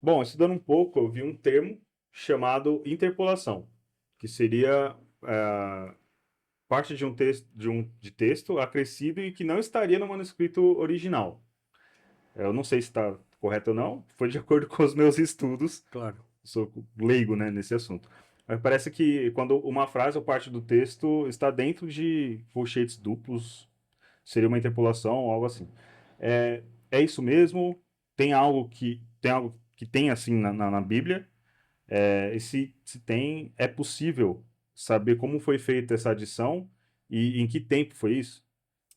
Bom, estudando um pouco, eu vi um termo chamado interpolação, que seria parte de um texto de texto acrescido e que não estaria no manuscrito original. Eu não sei se está correto ou não, foi de acordo com os meus estudos, Claro. sou leigo, né, nesse assunto. Mas parece que quando uma frase ou parte do texto está dentro de colchetes duplos, seria uma interpolação ou algo assim. É isso mesmo? Tem algo que tem assim na Bíblia? E se tem, é possível saber como foi feita essa adição e em que tempo foi isso?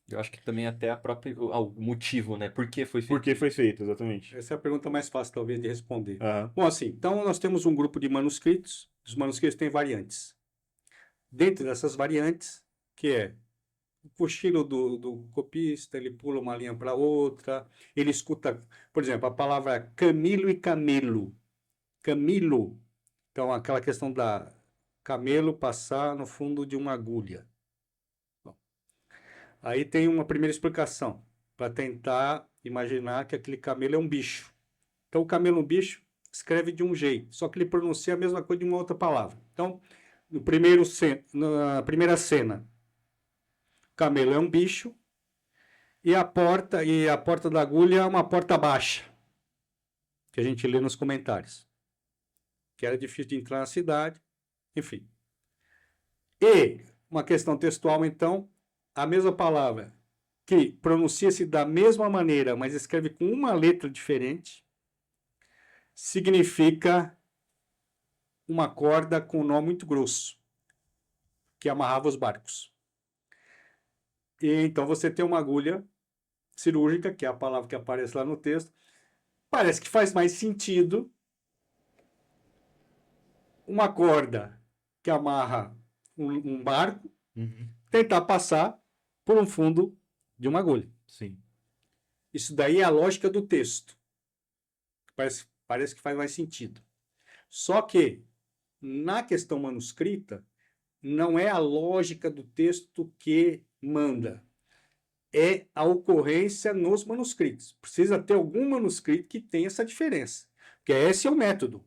Eu acho que também até o motivo, né? Por que foi Por feito que foi isso? feito, exatamente? Essa é a pergunta mais fácil, talvez, de responder. Aham. Bom, assim, então nós temos um grupo de manuscritos. Os manuscritos têm variantes. Dentro dessas variantes, que é o cochilo do copista, ele pula uma linha para outra, ele escuta, por exemplo, a palavra Camilo e Camelo. Camilo, então aquela questão da camelo passar no fundo de uma agulha. Bom, aí tem uma primeira explicação, para tentar imaginar que aquele camelo é um bicho. Então, o camelo é um bicho, escreve de um jeito, só que ele pronuncia a mesma coisa de uma outra palavra. Então, na primeira cena, o camelo é um bicho e a porta da agulha é uma porta baixa, que a gente lê nos comentários, que era difícil de entrar na cidade, enfim. E uma questão textual, então, a mesma palavra que pronuncia-se da mesma maneira, mas escreve com uma letra diferente, significa uma corda com um nó muito grosso, que amarrava os barcos. E então você tem uma agulha cirúrgica, que é a palavra que aparece lá no texto. Parece que faz mais sentido uma corda que amarra um barco Uhum. tentar passar por um fundo de uma agulha. Sim. Isso daí é a lógica do texto. Parece que faz mais sentido. Só que, na questão manuscrita, não é a lógica do texto que manda. É a ocorrência nos manuscritos. Precisa ter algum manuscrito que tenha essa diferença. Porque esse é o método.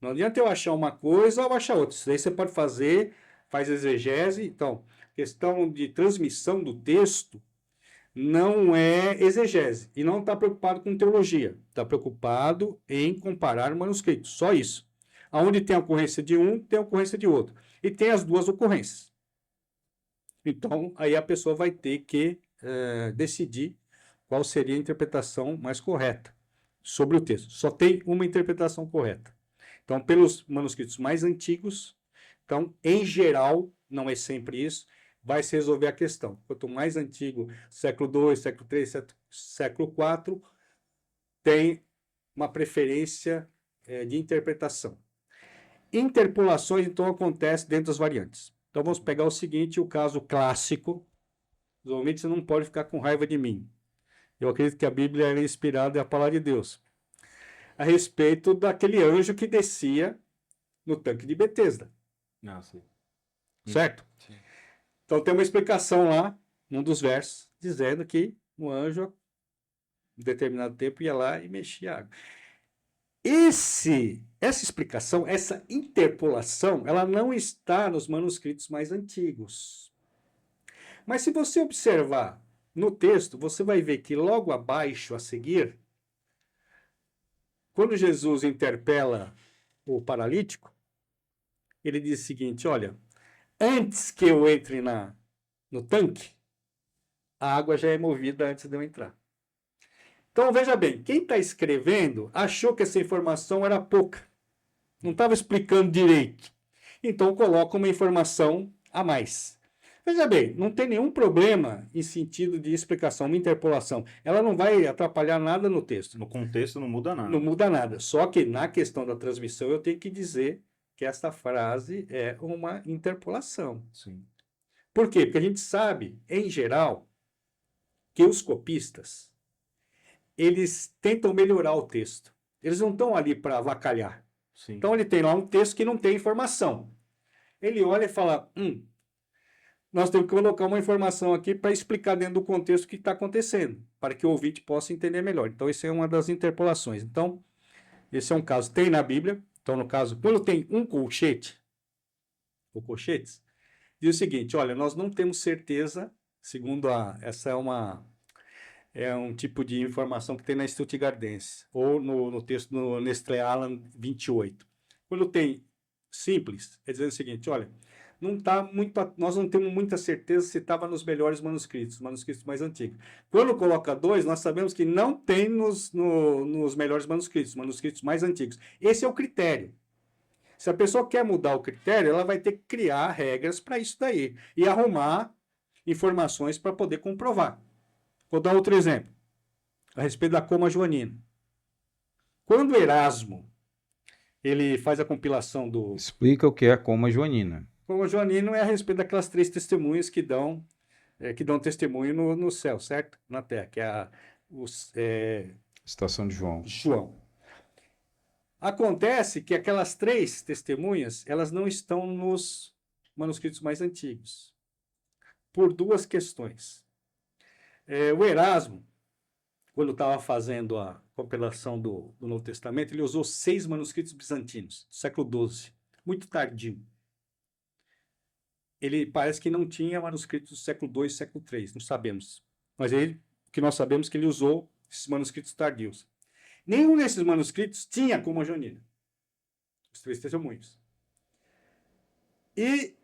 Não adianta eu achar uma coisa ou achar outra. Isso daí você pode fazer, faz exegese. Então, questão de transmissão do texto não é exegese. E não está preocupado com teologia. Está preocupado em comparar manuscritos. Só isso. Onde tem a ocorrência de um, tem a ocorrência de outro. E tem as duas ocorrências. Então, aí a pessoa vai ter que decidir qual seria a interpretação mais correta sobre o texto. Só tem uma interpretação correta. Então, pelos manuscritos mais antigos, então, em geral, não é sempre isso, vai se resolver a questão. Quanto mais antigo, século II, século III, século IV, tem uma preferência de interpretação. Interpolações, então, acontecem dentro das variantes. Então, vamos pegar o seguinte, o caso clássico. Normalmente você não pode ficar com raiva de mim. Eu acredito que a Bíblia é inspirada é a palavra de Deus. A respeito daquele anjo que descia no tanque de Betesda. Não, sim. Certo? Sim. Então tem uma explicação lá, num dos versos, dizendo que o anjo, em determinado tempo, ia lá e mexia a água. Essa explicação, essa interpolação, ela não está nos manuscritos mais antigos. Mas se você observar no texto, você vai ver que logo abaixo, a seguir, quando Jesus interpela o paralítico, ele diz o seguinte: olha, antes que eu entre no tanque, a água já é movida antes de eu entrar. Então veja bem, quem está escrevendo achou que essa informação era pouca, não estava explicando direito. Então coloca uma informação a mais. Veja bem, não tem nenhum problema em sentido de explicação, uma interpolação. Ela não vai atrapalhar nada no texto. No contexto não muda Não nada. muda nada. Só que na questão da transmissão eu tenho que dizer que esta frase é uma interpolação. Sim. Por quê? Porque a gente sabe, em geral, que os copistas, eles tentam melhorar o texto. Eles não estão ali para avacalhar. Sim. Então ele tem lá um texto que não tem informação. Ele olha e fala, nós temos que colocar uma informação aqui para explicar dentro do contexto o que está acontecendo, para que o ouvinte possa entender melhor. Então, isso é uma das interpolações. Então, Esse é um caso. Tem na Bíblia. Então, no caso, quando tem um colchete, ou colchetes, diz o seguinte, olha, nós não temos certeza, segundo essa é um tipo de informação que tem na Stuttgartense, ou no texto no Nestlé Aland 28. Quando tem simples, é dizendo o seguinte, olha, não tá muito, nós não temos muita certeza se estava nos melhores manuscritos, manuscritos mais antigos. Quando coloca 2, nós sabemos que não tem nos melhores manuscritos mais antigos. Esse é o critério. Se a pessoa quer mudar o critério, ela vai ter que criar regras para isso daí e arrumar informações para poder comprovar. Vou dar outro exemplo, a respeito da Coma Joanina. Quando Erasmo ele faz a compilação do Explica o que é a coma joanina. Coma Joanina, é a respeito daquelas 3 testemunhas que dão testemunho no céu, certo? Na terra, que é Estação de João. João. Acontece que aquelas 3 testemunhas, elas não estão nos manuscritos mais antigos, por 2 questões. O Erasmo, quando estava fazendo a compilação do Novo Testamento, ele usou 6 manuscritos bizantinos, do século XII, muito tardio. Ele parece que não tinha manuscritos do século II e século III, não sabemos. Mas o que nós sabemos é que ele usou esses manuscritos tardios. Nenhum desses manuscritos tinha Coma Joanina, os 3 testemunhos. E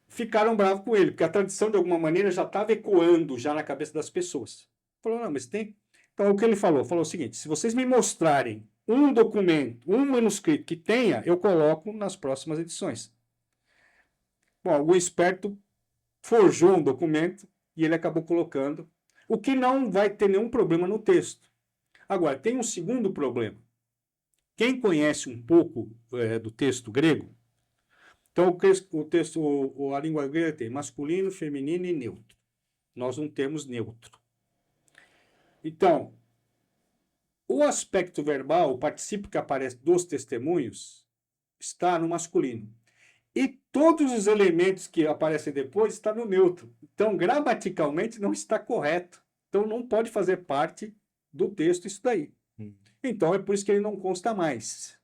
ficaram bravos com ele, porque a tradição, de alguma maneira, já estava ecoando já na cabeça das pessoas. Falou, não, mas tem... Então, o que ele falou? Falou o seguinte, se vocês me mostrarem um documento, um manuscrito que tenha, eu coloco nas próximas edições. Bom, algum esperto forjou um documento e ele acabou colocando, o que não vai ter nenhum problema no texto. Agora, tem um segundo problema. Quem conhece um pouco do texto grego, então o texto, a língua grega tem masculino, feminino e neutro. Nós não temos neutro. Então, o aspecto verbal, o particípio que aparece dos testemunhos, está no masculino. E todos os elementos que aparecem depois estão no neutro. Então, gramaticalmente, não está correto. Então, não pode fazer parte do texto isso daí. Então, é por isso que ele não consta mais.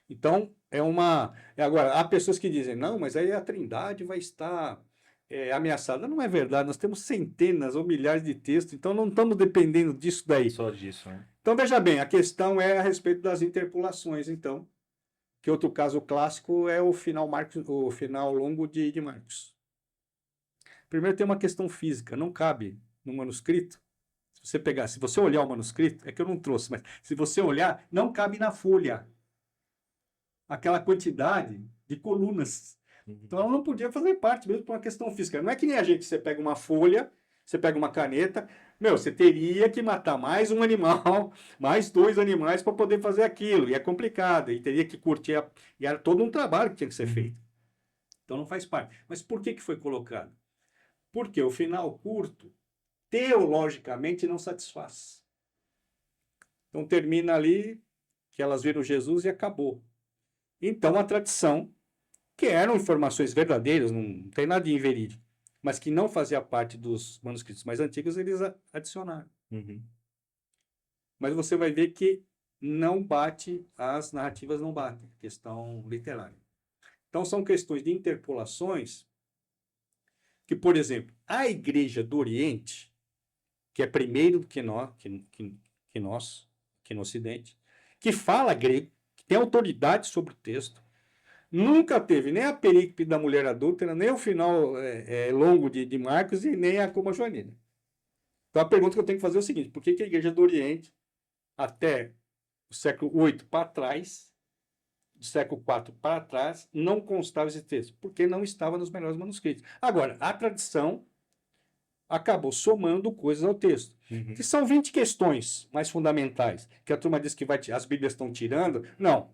Então, Agora, há pessoas que dizem, não, mas aí a Trindade vai estar ameaçada. Não é verdade, nós temos centenas ou milhares de textos, então não estamos dependendo disso daí. Só disso, né? Então, veja bem, a questão é a respeito das interpolações, então. Que outro caso clássico é o final longo de Marcos. Primeiro tem uma questão física, não cabe no manuscrito. Se você olhar o manuscrito, é que eu não trouxe, mas se você olhar, não cabe na folha aquela quantidade de colunas. Então ela não podia fazer parte, mesmo por uma questão física. Não é que nem a gente, você pega uma folha, você pega uma caneta, você teria que matar mais um animal, mais 2 animais para poder fazer aquilo. E é complicado, e teria que curtir. E era todo um trabalho que tinha que ser feito. Então não faz parte. Mas por que foi colocado? Porque o final curto, teologicamente, não satisfaz. Então termina ali que elas viram Jesus e acabou. Então a tradição, que eram informações verdadeiras, não tem nada de inverídico, mas que não fazia parte dos manuscritos mais antigos, eles adicionaram. Mas você vai ver que não bate, as narrativas não batem, questão literária. Então são questões de interpolações que, por exemplo, a Igreja do Oriente, que é primeiro do que nós, aqui no Ocidente, que fala grego, que tem autoridade sobre o texto, nunca teve nem a perícope da mulher adúltera, nem o final longo de Marcos e nem a Coma Joanina. Então a pergunta que eu tenho que fazer é o seguinte, por que a Igreja do Oriente, até o século VIII para trás, do século IV para trás, não constava esse texto? Porque não estava nos melhores manuscritos. Agora, a tradição acabou somando coisas ao texto. Que são 20 questões mais fundamentais, que a turma diz que as Bíblias estão tirando. Não.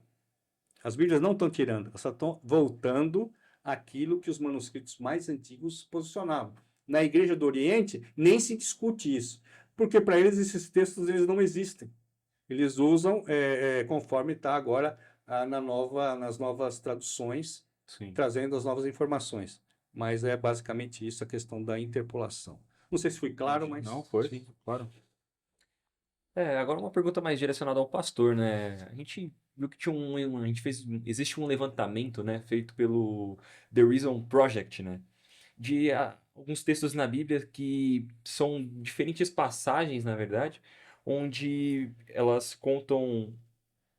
As Bíblias não estão tirando, elas só estão voltando àquilo que os manuscritos mais antigos posicionavam. Na Igreja do Oriente, nem se discute isso, porque para eles esses textos eles não existem. Eles usam conforme está agora nas novas traduções, Sim. trazendo as novas informações. Mas é basicamente isso, a questão da interpolação. Não sei se foi claro, mas... Não, foi, Sim. claro. Agora uma pergunta mais direcionada ao pastor, né? A gente viu que a gente fez, existe um levantamento, né, feito pelo The Reason Project, né, de alguns textos na Bíblia que são diferentes passagens, na verdade, onde elas contam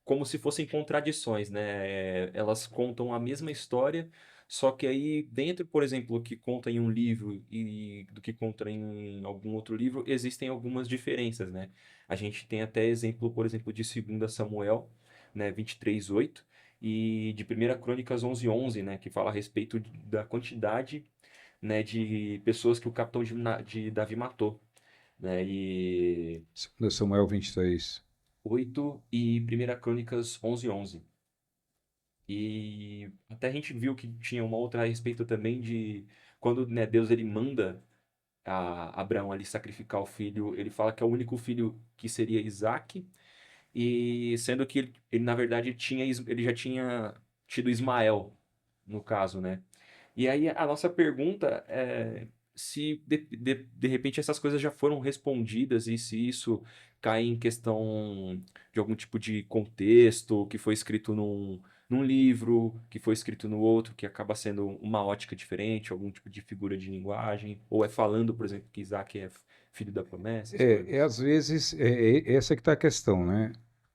como se fossem contradições, né? Elas contam a mesma história, só que aí dentro, por exemplo, do que conta em um livro e do que conta em algum outro livro, existem algumas diferenças, né? A gente tem até exemplo, por exemplo, de 2 Samuel, né, 23:8 e de 1 Crônicas 11:11, né, que fala a respeito da quantidade, né, de pessoas que o capitão de Davi matou, né? E 2 Samuel 23. 8 e 1 Crônicas 11:11. E até a gente viu que tinha uma outra a respeito também de quando, né, Deus ele manda a Abraão ali sacrificar o filho, ele fala que é o único filho que seria Isaque, e sendo que ele, na verdade ele já tinha tido Ismael, no caso, né? E aí a nossa pergunta é se de repente essas coisas já foram respondidas e se isso cai em questão de algum tipo de contexto que foi escrito num livro, que foi escrito no outro, que acaba sendo uma ótica diferente, algum tipo de figura de linguagem, ou é falando, por exemplo, que Isaac é filho da promessa, essas coisas. Às vezes, essa que está a questão, né?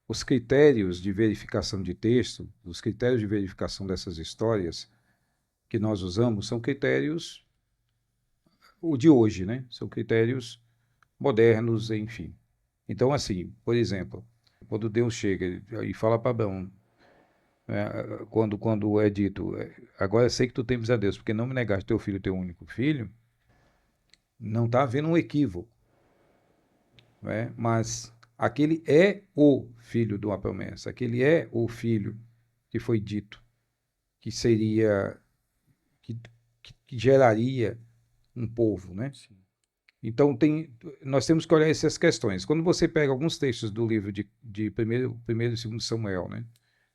Os critérios de verificação de texto, os critérios de verificação dessas histórias que nós usamos são critérios, o de hoje, né? São critérios modernos, enfim. Então, assim, por exemplo, quando Deus chega e fala para Abraão, quando é dito, agora sei que tu temes a Deus, porque não me negaste teu filho, teu único filho, não está havendo um equívoco, né? Mas aquele é o filho de uma promessa, aquele é o filho que foi dito, que seria, que, que geraria um povo, né? Sim. Então, nós temos que olhar essas questões. Quando você pega alguns textos do livro de 1º e 2º Samuel, né?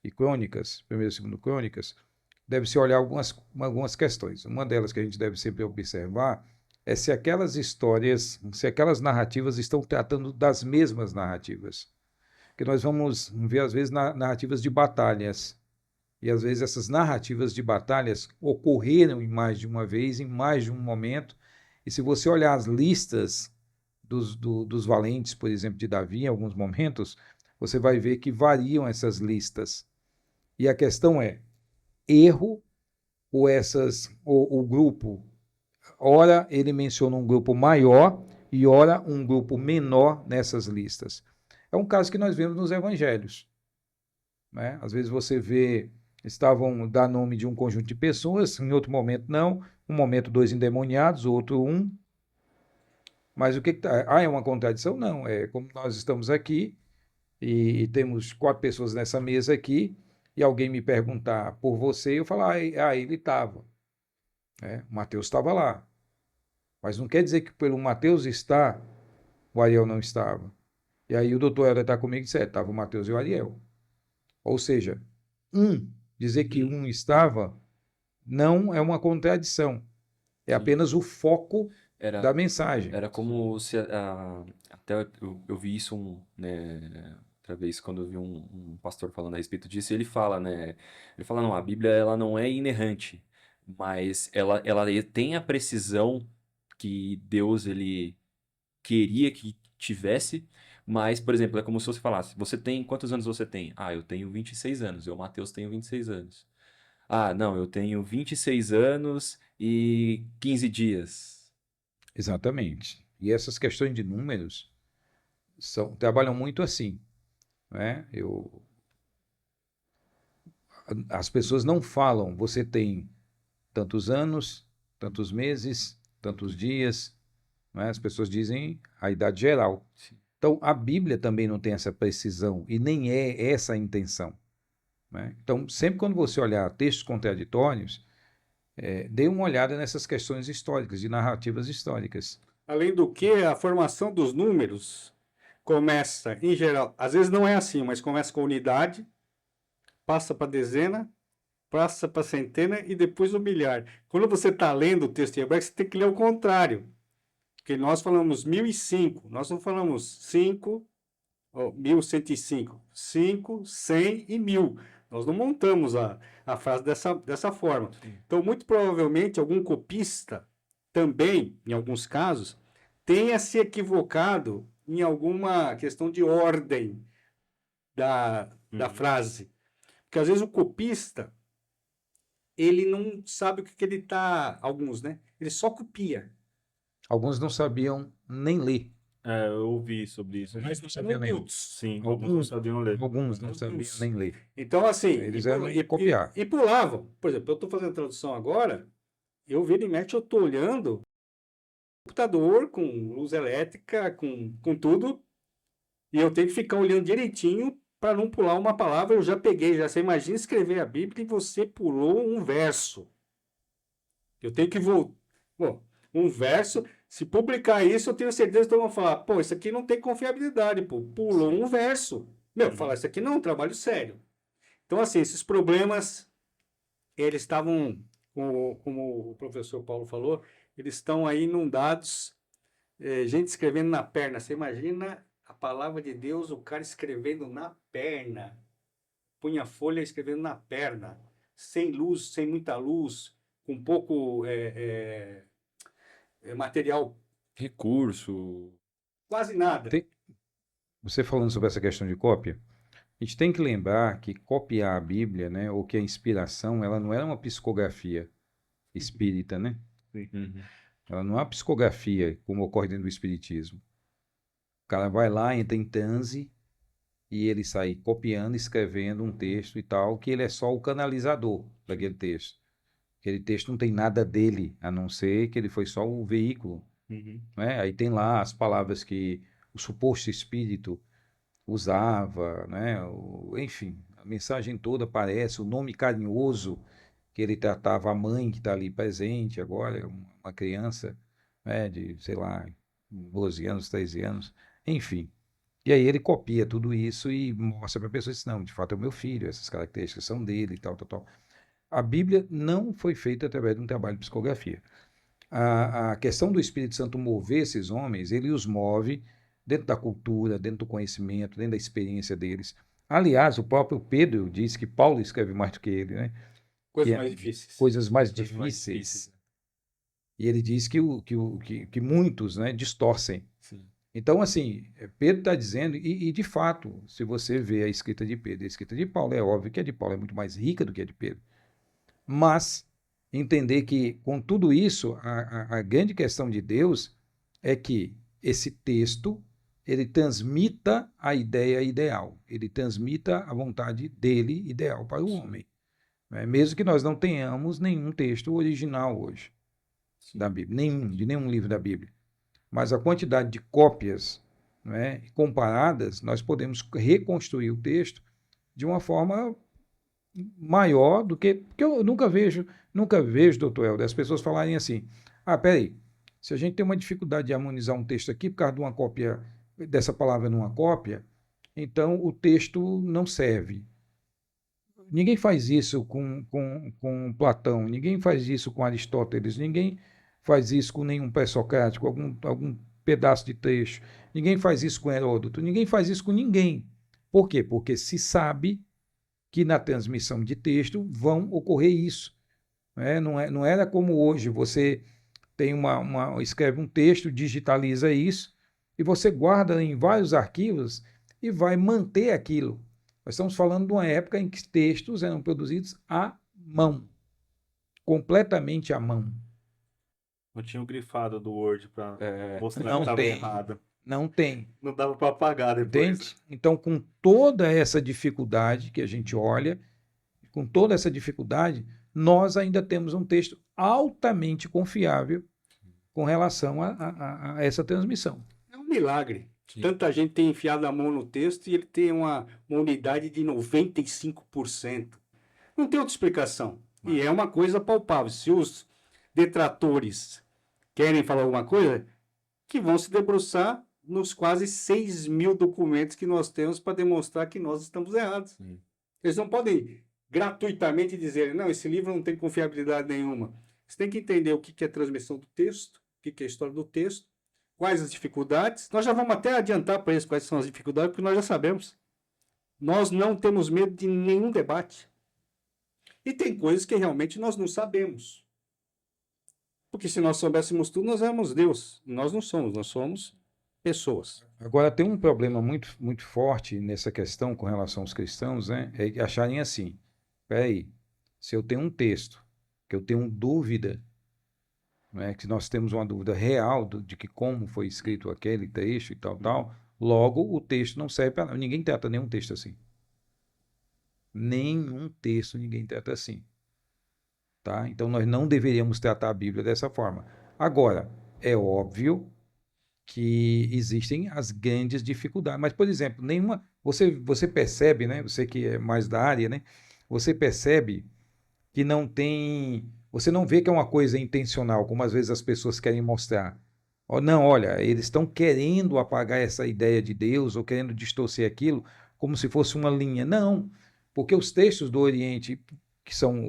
E Crônicas, 1º e 2º Crônicas, deve-se olhar algumas questões. Uma delas que a gente deve sempre observar é se aquelas histórias, se aquelas narrativas estão tratando das mesmas narrativas. Porque nós vamos ver, às vezes, narrativas de batalhas. E, às vezes, essas narrativas de batalhas ocorreram em mais de uma vez, em mais de um momento. E se você olhar as listas dos valentes, por exemplo, de Davi, em alguns momentos, você vai ver que variam essas listas. E a questão é, erro ou o grupo, ora ele menciona um grupo maior e ora um grupo menor nessas listas. É um caso que nós vemos nos evangelhos, né? Às vezes você vê, estavam dá nome de um conjunto de pessoas, em outro momento não, um momento 2 endemoniados, outro um. Mas o que tá? É uma contradição? Não, é como nós estamos aqui e temos 4 pessoas nessa mesa aqui, e alguém me perguntar por você, eu falar, ele estava. Né? O Mateus estava lá. Mas não quer dizer que pelo Mateus estar, o Ariel não estava. E aí o doutor Helder está comigo e disse, estava o Mateus e o Ariel. Ou seja, dizer que um estava, não é uma contradição. É Sim. apenas o foco Era, da mensagem. Era como se até eu vi isso, né, outra vez quando eu vi um pastor falando a respeito disso, e ele fala, né, ele fala, não, a Bíblia ela não é inerrante, mas ela tem a precisão que Deus ele queria que tivesse, mas, por exemplo, é como se você falasse, quantos anos você tem? Ah, eu tenho 26 anos, eu, Matheus, tenho 26 anos. Ah, não, eu tenho 26 anos e 15 dias. Exatamente. E essas questões de números trabalham muito assim. Né? As pessoas não falam, você tem tantos anos, tantos meses, tantos dias. Né? As pessoas dizem a idade geral. Sim. Então, a Bíblia também não tem essa precisão e nem é essa a intenção. Né? Então, sempre quando você olhar textos contraditórios, dê uma olhada nessas questões históricas, de narrativas históricas. Além do que, a formação dos números começa, em geral, às vezes não é assim, mas começa com unidade, passa para dezena, passa para centena e depois o milhar. Quando você está lendo o texto em hebraico, você tem que ler o contrário. Porque nós falamos 1005, nós não falamos 5, Ó, 1105. 5, 100 e 1000. Nós não montamos a frase dessa forma. Então, muito provavelmente, algum copista também, em alguns casos, tenha se equivocado em alguma questão de ordem da frase. Porque, às vezes, o copista, ele não sabe o que ele está... Alguns, né? Ele só copia. Alguns não sabiam nem ler. É, eu ouvi sobre isso. Mas não sabiam nem ler. muitos. Sim, alguns não sabiam ler. Alguns não sabiam nem ler. Então, assim, Eles eram copiar. e pulavam. Por exemplo, eu estou fazendo tradução agora, eu viro e mexe, eu estou olhando computador com luz elétrica, com tudo, e eu tenho que ficar olhando direitinho para não pular uma palavra. Eu já peguei, já você imagina escrever a Bíblia e você pulou um verso. Eu tenho que voltar. Bom, um verso, se publicar isso, eu tenho certeza que todos vão falar, pô, isso aqui não tem confiabilidade, pô, pulou um verso. Meu, falar isso aqui não é um trabalho sério. Então, assim, esses problemas, eles estavam, como o professor Paulo falou, eles estão aí inundados, gente escrevendo na perna. Você imagina a palavra de Deus, o cara escrevendo na perna. Punha a folha escrevendo na perna. Sem luz, sem muita luz, com pouco material, Recurso. quase nada. Você falando sobre essa questão de cópia, a gente tem que lembrar que copiar a Bíblia, né, ou que a inspiração, ela não era uma psicografia espírita, né? Uhum. Ela não é uma psicografia como ocorre dentro do espiritismo. O cara vai lá, entra em transe e ele sai copiando, escrevendo um texto e tal, que ele é só o canalizador daquele texto. Aquele texto não tem nada dele, a não ser que ele foi só o veículo, né? Aí tem lá as palavras que o suposto espírito usava, né? Enfim, a mensagem toda aparece, o nome carinhoso que ele tratava a mãe que está ali presente agora, uma criança, né, de, sei lá, 12 anos, 13 anos, enfim. E aí ele copia tudo isso e mostra para a pessoa, diz, não, de fato é o meu filho, essas características são dele e tal, tal, tal. A Bíblia não foi feita através de um trabalho de psicografia. A questão do Espírito Santo mover esses homens, ele os move dentro da cultura, dentro do conhecimento, dentro da experiência deles. Aliás, o próprio Pedro diz que Paulo escreve mais do que ele, né? Coisas Que é mais difíceis. coisas mais Coisas mais difíceis. difíceis. E ele diz que muitos, né, distorcem. Sim. Então, assim, Pedro está dizendo, e de fato, se você vê a escrita de Pedro e a escrita de Paulo, é óbvio que a de Paulo é muito mais rica do que a de Pedro. Mas entender que, com tudo isso, a grande questão de Deus é que esse texto, ele transmita a ideia ideal, ele transmita a vontade dele ideal para o homem. Né? Mesmo que nós não tenhamos nenhum texto original hoje da Bíblia, de nenhum livro da Bíblia. Mas a quantidade de cópias, né, comparadas, nós podemos reconstruir o texto de uma forma maior do que... Porque eu nunca vejo, doutor Helder, as pessoas falarem assim, peraí, se a gente tem uma dificuldade de harmonizar um texto aqui por causa de uma cópia, dessa palavra numa cópia, então o texto não serve. Ninguém faz isso com Platão, ninguém faz isso com Aristóteles, ninguém faz isso com nenhum pré-socrático, algum pedaço de trecho, ninguém faz isso com Heródoto, ninguém faz isso com ninguém. Por quê? Porque se sabe que na transmissão de texto vão ocorrer isso. Não era como hoje, você tem escreve um texto, digitaliza isso, e você guarda em vários arquivos e vai manter aquilo. Nós estamos falando de uma época em que textos eram produzidos à mão, completamente à mão. Eu tinha o grifado do Word para mostrar não que estava tem. errado. Não tem. Não dava para apagar depois. Entende? Então, com toda essa dificuldade que a gente olha, com toda essa dificuldade, nós ainda temos um texto altamente confiável com relação a essa transmissão. É um milagre. Sim. Tanta gente tem enfiado a mão no texto e ele tem uma unidade de 95%. Não tem outra explicação. E é uma coisa palpável. Se os detratores querem falar alguma coisa, que vão se debruçar nos quase 6.000 documentos que nós temos para demonstrar que nós estamos errados. Sim. Eles não podem gratuitamente dizer, não, esse livro não tem confiabilidade nenhuma. Você tem que entender o que é transmissão do texto, o que é a história do texto, quais as dificuldades. Nós já vamos até adiantar para eles quais são as dificuldades, porque nós já sabemos. Nós não temos medo de nenhum debate. E tem coisas que realmente nós não sabemos. Porque se nós soubéssemos tudo, nós éramos Deus. Nós não somos, nós somos pessoas. Agora, tem um problema muito, muito forte nessa questão com relação aos cristãos, né? É acharem assim, peraí, se eu tenho um texto, que eu tenho dúvida, né, que nós temos uma dúvida real de que como foi escrito aquele texto e tal, logo o texto não serve para nada. Ninguém trata nenhum texto assim. Nenhum texto ninguém trata assim. Tá? Então nós não deveríamos tratar a Bíblia dessa forma. Agora, é óbvio que existem as grandes dificuldades. Mas, por exemplo, nenhuma. Você percebe, né? Você que é mais da área, né? Você percebe que não tem. Você não vê que é uma coisa intencional, como às vezes as pessoas querem mostrar. Não, olha, eles estão querendo apagar essa ideia de Deus ou querendo distorcer aquilo como se fosse uma linha. Não, porque os textos do Oriente, que são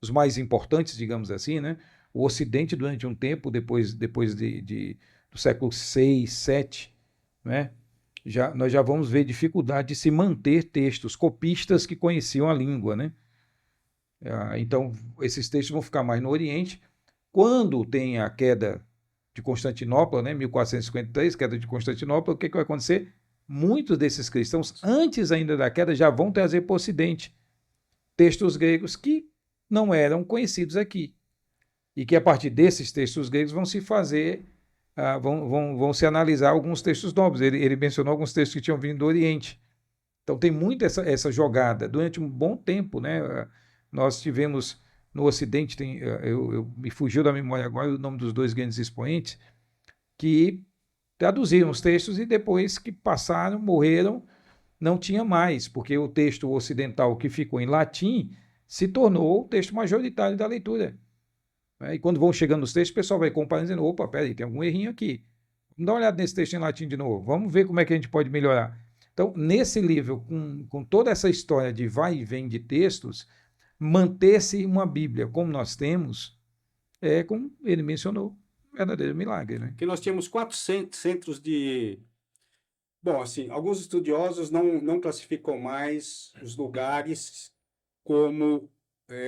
os mais importantes, digamos assim, né? O Ocidente, durante um tempo, depois do século VI, VII, né? Nós já vamos ver dificuldade de se manter textos, copistas que conheciam a língua, né? Então, esses textos vão ficar mais no Oriente. Quando tem a queda de Constantinopla, né, 1453, queda de Constantinopla, o que vai acontecer? Muitos desses cristãos, antes ainda da queda, já vão trazer para o Ocidente textos gregos que não eram conhecidos aqui. E que a partir desses textos gregos vão se fazer, vão se analisar alguns textos novos. Ele mencionou alguns textos que tinham vindo do Oriente. Então tem muito essa jogada. Durante um bom tempo, né, nós tivemos no Ocidente, me fugiu da memória agora o nome dos dois grandes expoentes, que traduziram os textos e depois que passaram, morreram, não tinha mais, porque o texto ocidental que ficou em latim se tornou o texto majoritário da leitura. E quando vão chegando os textos, o pessoal vai comparando, dizendo, opa, peraí, tem algum errinho aqui. Vamos dar uma olhada nesse texto em latim de novo, vamos ver como é que a gente pode melhorar. Então, nesse livro, com toda essa história de vai e vem de textos, manter-se uma Bíblia como nós temos, como ele mencionou, um verdadeiro milagre, né? Que nós tínhamos 4 centros de... Bom, assim, alguns estudiosos não classificam mais os lugares como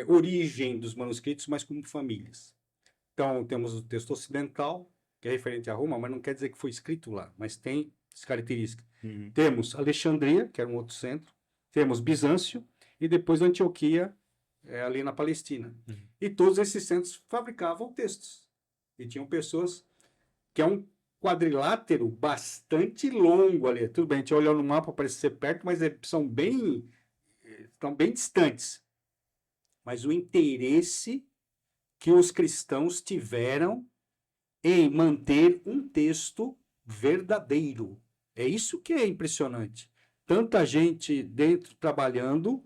origem dos manuscritos, mas como famílias. Então, temos o texto ocidental, que é referente a Roma, mas não quer dizer que foi escrito lá, mas tem essa característica. Temos Alexandria, que era um outro centro, temos Bizâncio, e depois Antioquia, ali na Palestina. E todos esses centros fabricavam textos. E tinham pessoas que é um quadrilátero bastante longo ali. Tudo bem, a gente olha no mapa, parece ser perto, mas estão bem distantes. Mas o interesse que os cristãos tiveram em manter um texto verdadeiro. É isso que é impressionante. Tanta gente dentro trabalhando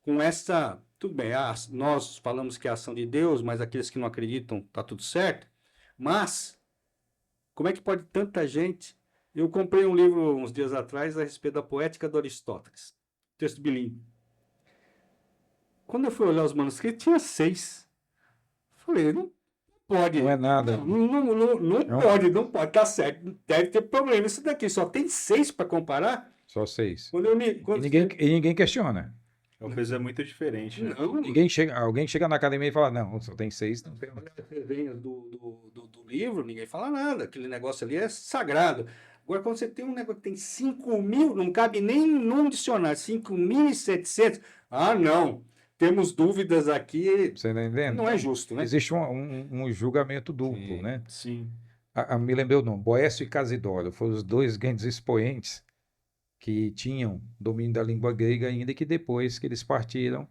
com essa... Tudo bem, nós falamos que é a ação de Deus, mas aqueles que não acreditam, tá tudo certo. Mas, como é que pode tanta gente... Eu comprei um livro uns dias atrás a respeito da poética de Aristóteles. Texto bilíngue. Quando eu fui olhar os manuscritos, tinha 6. Falei, não pode. Não é nada. Não pode, tá certo. Deve ter problema isso daqui. Só tem 6 para comparar? Só 6. E ninguém questiona. Uma coisa muito diferente, né? Alguém chega na academia e fala, não, só tem 6. Não tem... Olha as resenhas do livro, ninguém fala nada. Aquele negócio ali é sagrado. Agora, quando você tem um negócio que tem 5.000, não cabe nem num dicionário, 5.700. Ah, não. Temos dúvidas aqui. Você está entendendo? Não é justo, né? Existe um julgamento duplo, né? Sim. Me lembrei o nome. Boécio e Casidoro foram os dois grandes expoentes que tinham domínio da língua grega ainda, que depois que eles partiram,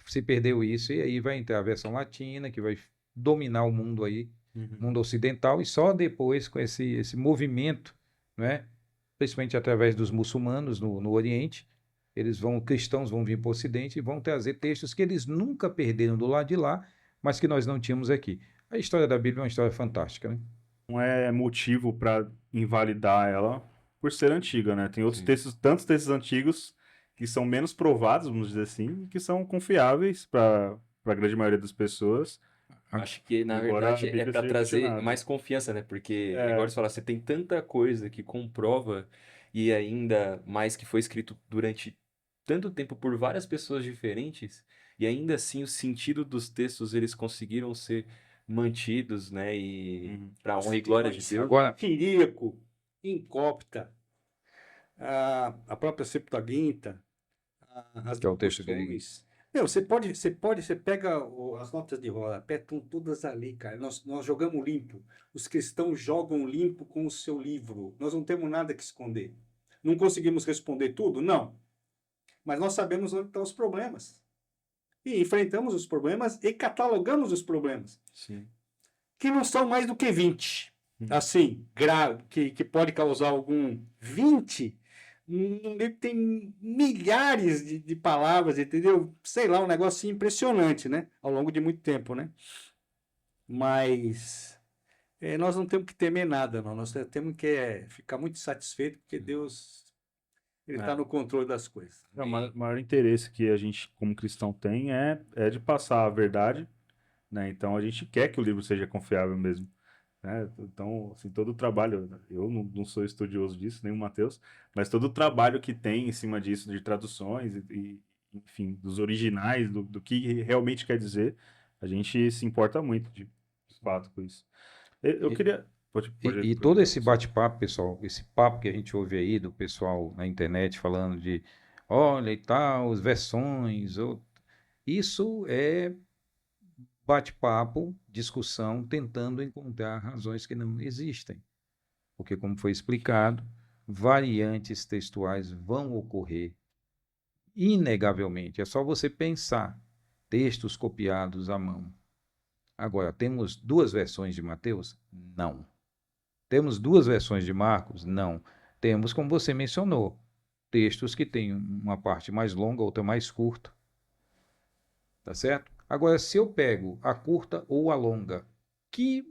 se perdeu isso, e aí vai entrar a versão latina, que vai dominar o mundo aí, mundo ocidental, e só depois com esse movimento, né, principalmente através dos muçulmanos no Oriente, cristãos vão vir para o Ocidente e vão trazer textos que eles nunca perderam do lado de lá, mas que nós não tínhamos aqui. A história da Bíblia é uma história fantástica, né? Não é motivo para invalidar ela por ser antiga, né? Tem outros textos, tantos textos antigos que são menos provados, vamos dizer assim, que são confiáveis para a grande maioria das pessoas. Acho que, na Embora a verdade, é Bíblia para seja trazer questionada. mais confiança, né? Porque, É. agora você fala, você tem tanta coisa que comprova e ainda mais que foi escrito durante tanto tempo por várias pessoas diferentes e ainda assim o sentido dos textos eles conseguiram ser mantidos, né? E Uhum. para honra e glória de Deus. Agora, Ciríaco, Incópita, a própria Septuaginta, as que é o texto grego. devoções. Meu, você pega as notas de rodapé, estão todas ali, cara. Nós jogamos limpo. Os cristãos jogam limpo com o seu livro. Nós não temos nada que esconder. Não conseguimos responder tudo? Não. Mas nós sabemos onde estão os problemas. E enfrentamos os problemas e catalogamos os problemas. Sim. Que não são mais do que 20. Assim, grave, que pode causar algum 20. Um livro tem milhares de palavras, entendeu? Sei lá, um negócio impressionante, né? Ao longo de muito tempo, né? Mas nós não temos que temer nada, não. Nós temos que ficar muito satisfeito, porque Deus ele está no controle das coisas. O maior interesse que a gente, como cristão, tem é de passar a verdade, né? Então a gente quer que o livro seja confiável mesmo, né? Então, assim, todo o trabalho, eu não sou estudioso disso, nem o Matheus, mas todo o trabalho que tem em cima disso, de traduções enfim, dos originais, do que realmente quer dizer, a gente se importa muito, de fato, com isso. Eu queria... E todo esse bate-papo, pessoal, esse papo que a gente ouve aí do pessoal na internet falando de, olha e tal, as versões, isso é bate-papo, discussão, tentando encontrar razões que não existem. Porque, como foi explicado, variantes textuais vão ocorrer, inegavelmente. É só você pensar, textos copiados à mão. Agora, temos duas versões de Mateus? Não. Temos duas versões de Marcos? Não. Temos, como você mencionou, textos que têm uma parte mais longa, outra mais curta. Tá certo? Agora, se eu pego a curta ou a longa, que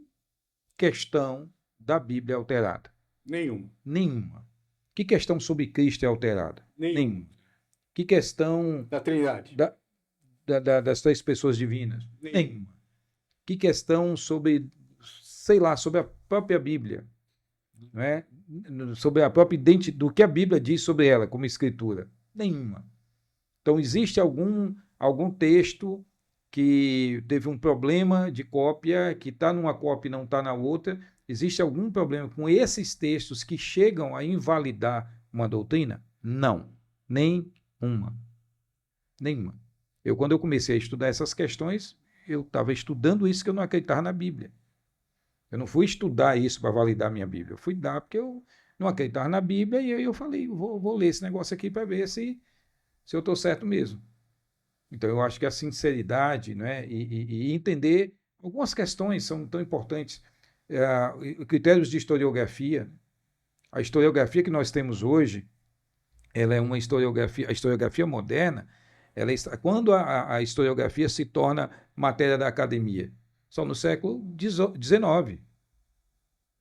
questão da Bíblia é alterada? Nenhuma. Que questão sobre Cristo é alterada? Nenhuma. Que questão da Trindade? Das três pessoas divinas? Nenhuma. Que questão sobre, sei lá, sobre a própria Bíblia, não é? Sobre a própria identidade, do que a Bíblia diz sobre ela como escritura? Nenhuma. Então, existe algum texto que teve um problema de cópia, que está numa cópia e não está na outra? Existe algum problema com esses textos que chegam a invalidar uma doutrina? Não. Nenhuma. Quando eu comecei a estudar essas questões, eu estava estudando isso que eu não acreditava na Bíblia. Eu não fui estudar isso para validar minha Bíblia. Eu fui dar porque eu não acreditava na Bíblia e aí eu falei, vou ler esse negócio aqui para ver se eu estou certo mesmo. Então, eu acho que a sinceridade, né, e entender algumas questões são tão importantes. Critérios de historiografia. A historiografia que nós temos hoje, ela é uma historiografia, a historiografia moderna, quando a historiografia se torna matéria da academia? Só no século XIX.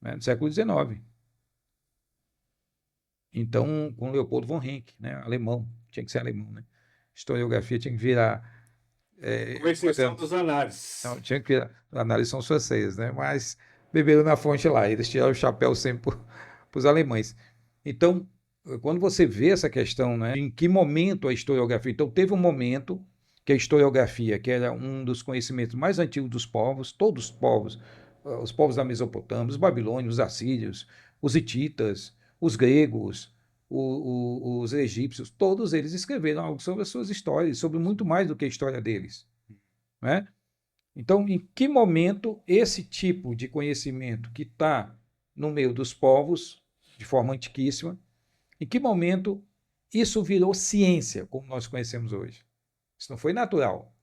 Né, no século XIX. Então, com Leopoldo von Ranke, né, alemão, tinha que ser alemão, né? Historiografia tinha que virar... com exceção dos análises. Não, tinha que virar... Análises são franceses, né? Mas beberam na fonte lá, eles tiraram o chapéu sempre para os alemães. Então, quando você vê essa questão, né, em que momento a historiografia... Então, teve um momento que a historiografia, que era um dos conhecimentos mais antigos dos povos, todos os povos da Mesopotâmia, os babilônios, os assírios, os hititas, os gregos, os egípcios, todos eles escreveram algo sobre as suas histórias, sobre muito mais do que a história deles. Né? Então, em que momento esse tipo de conhecimento que está no meio dos povos, de forma antiquíssima, em que momento isso virou ciência, como nós conhecemos hoje? Isso não foi natural.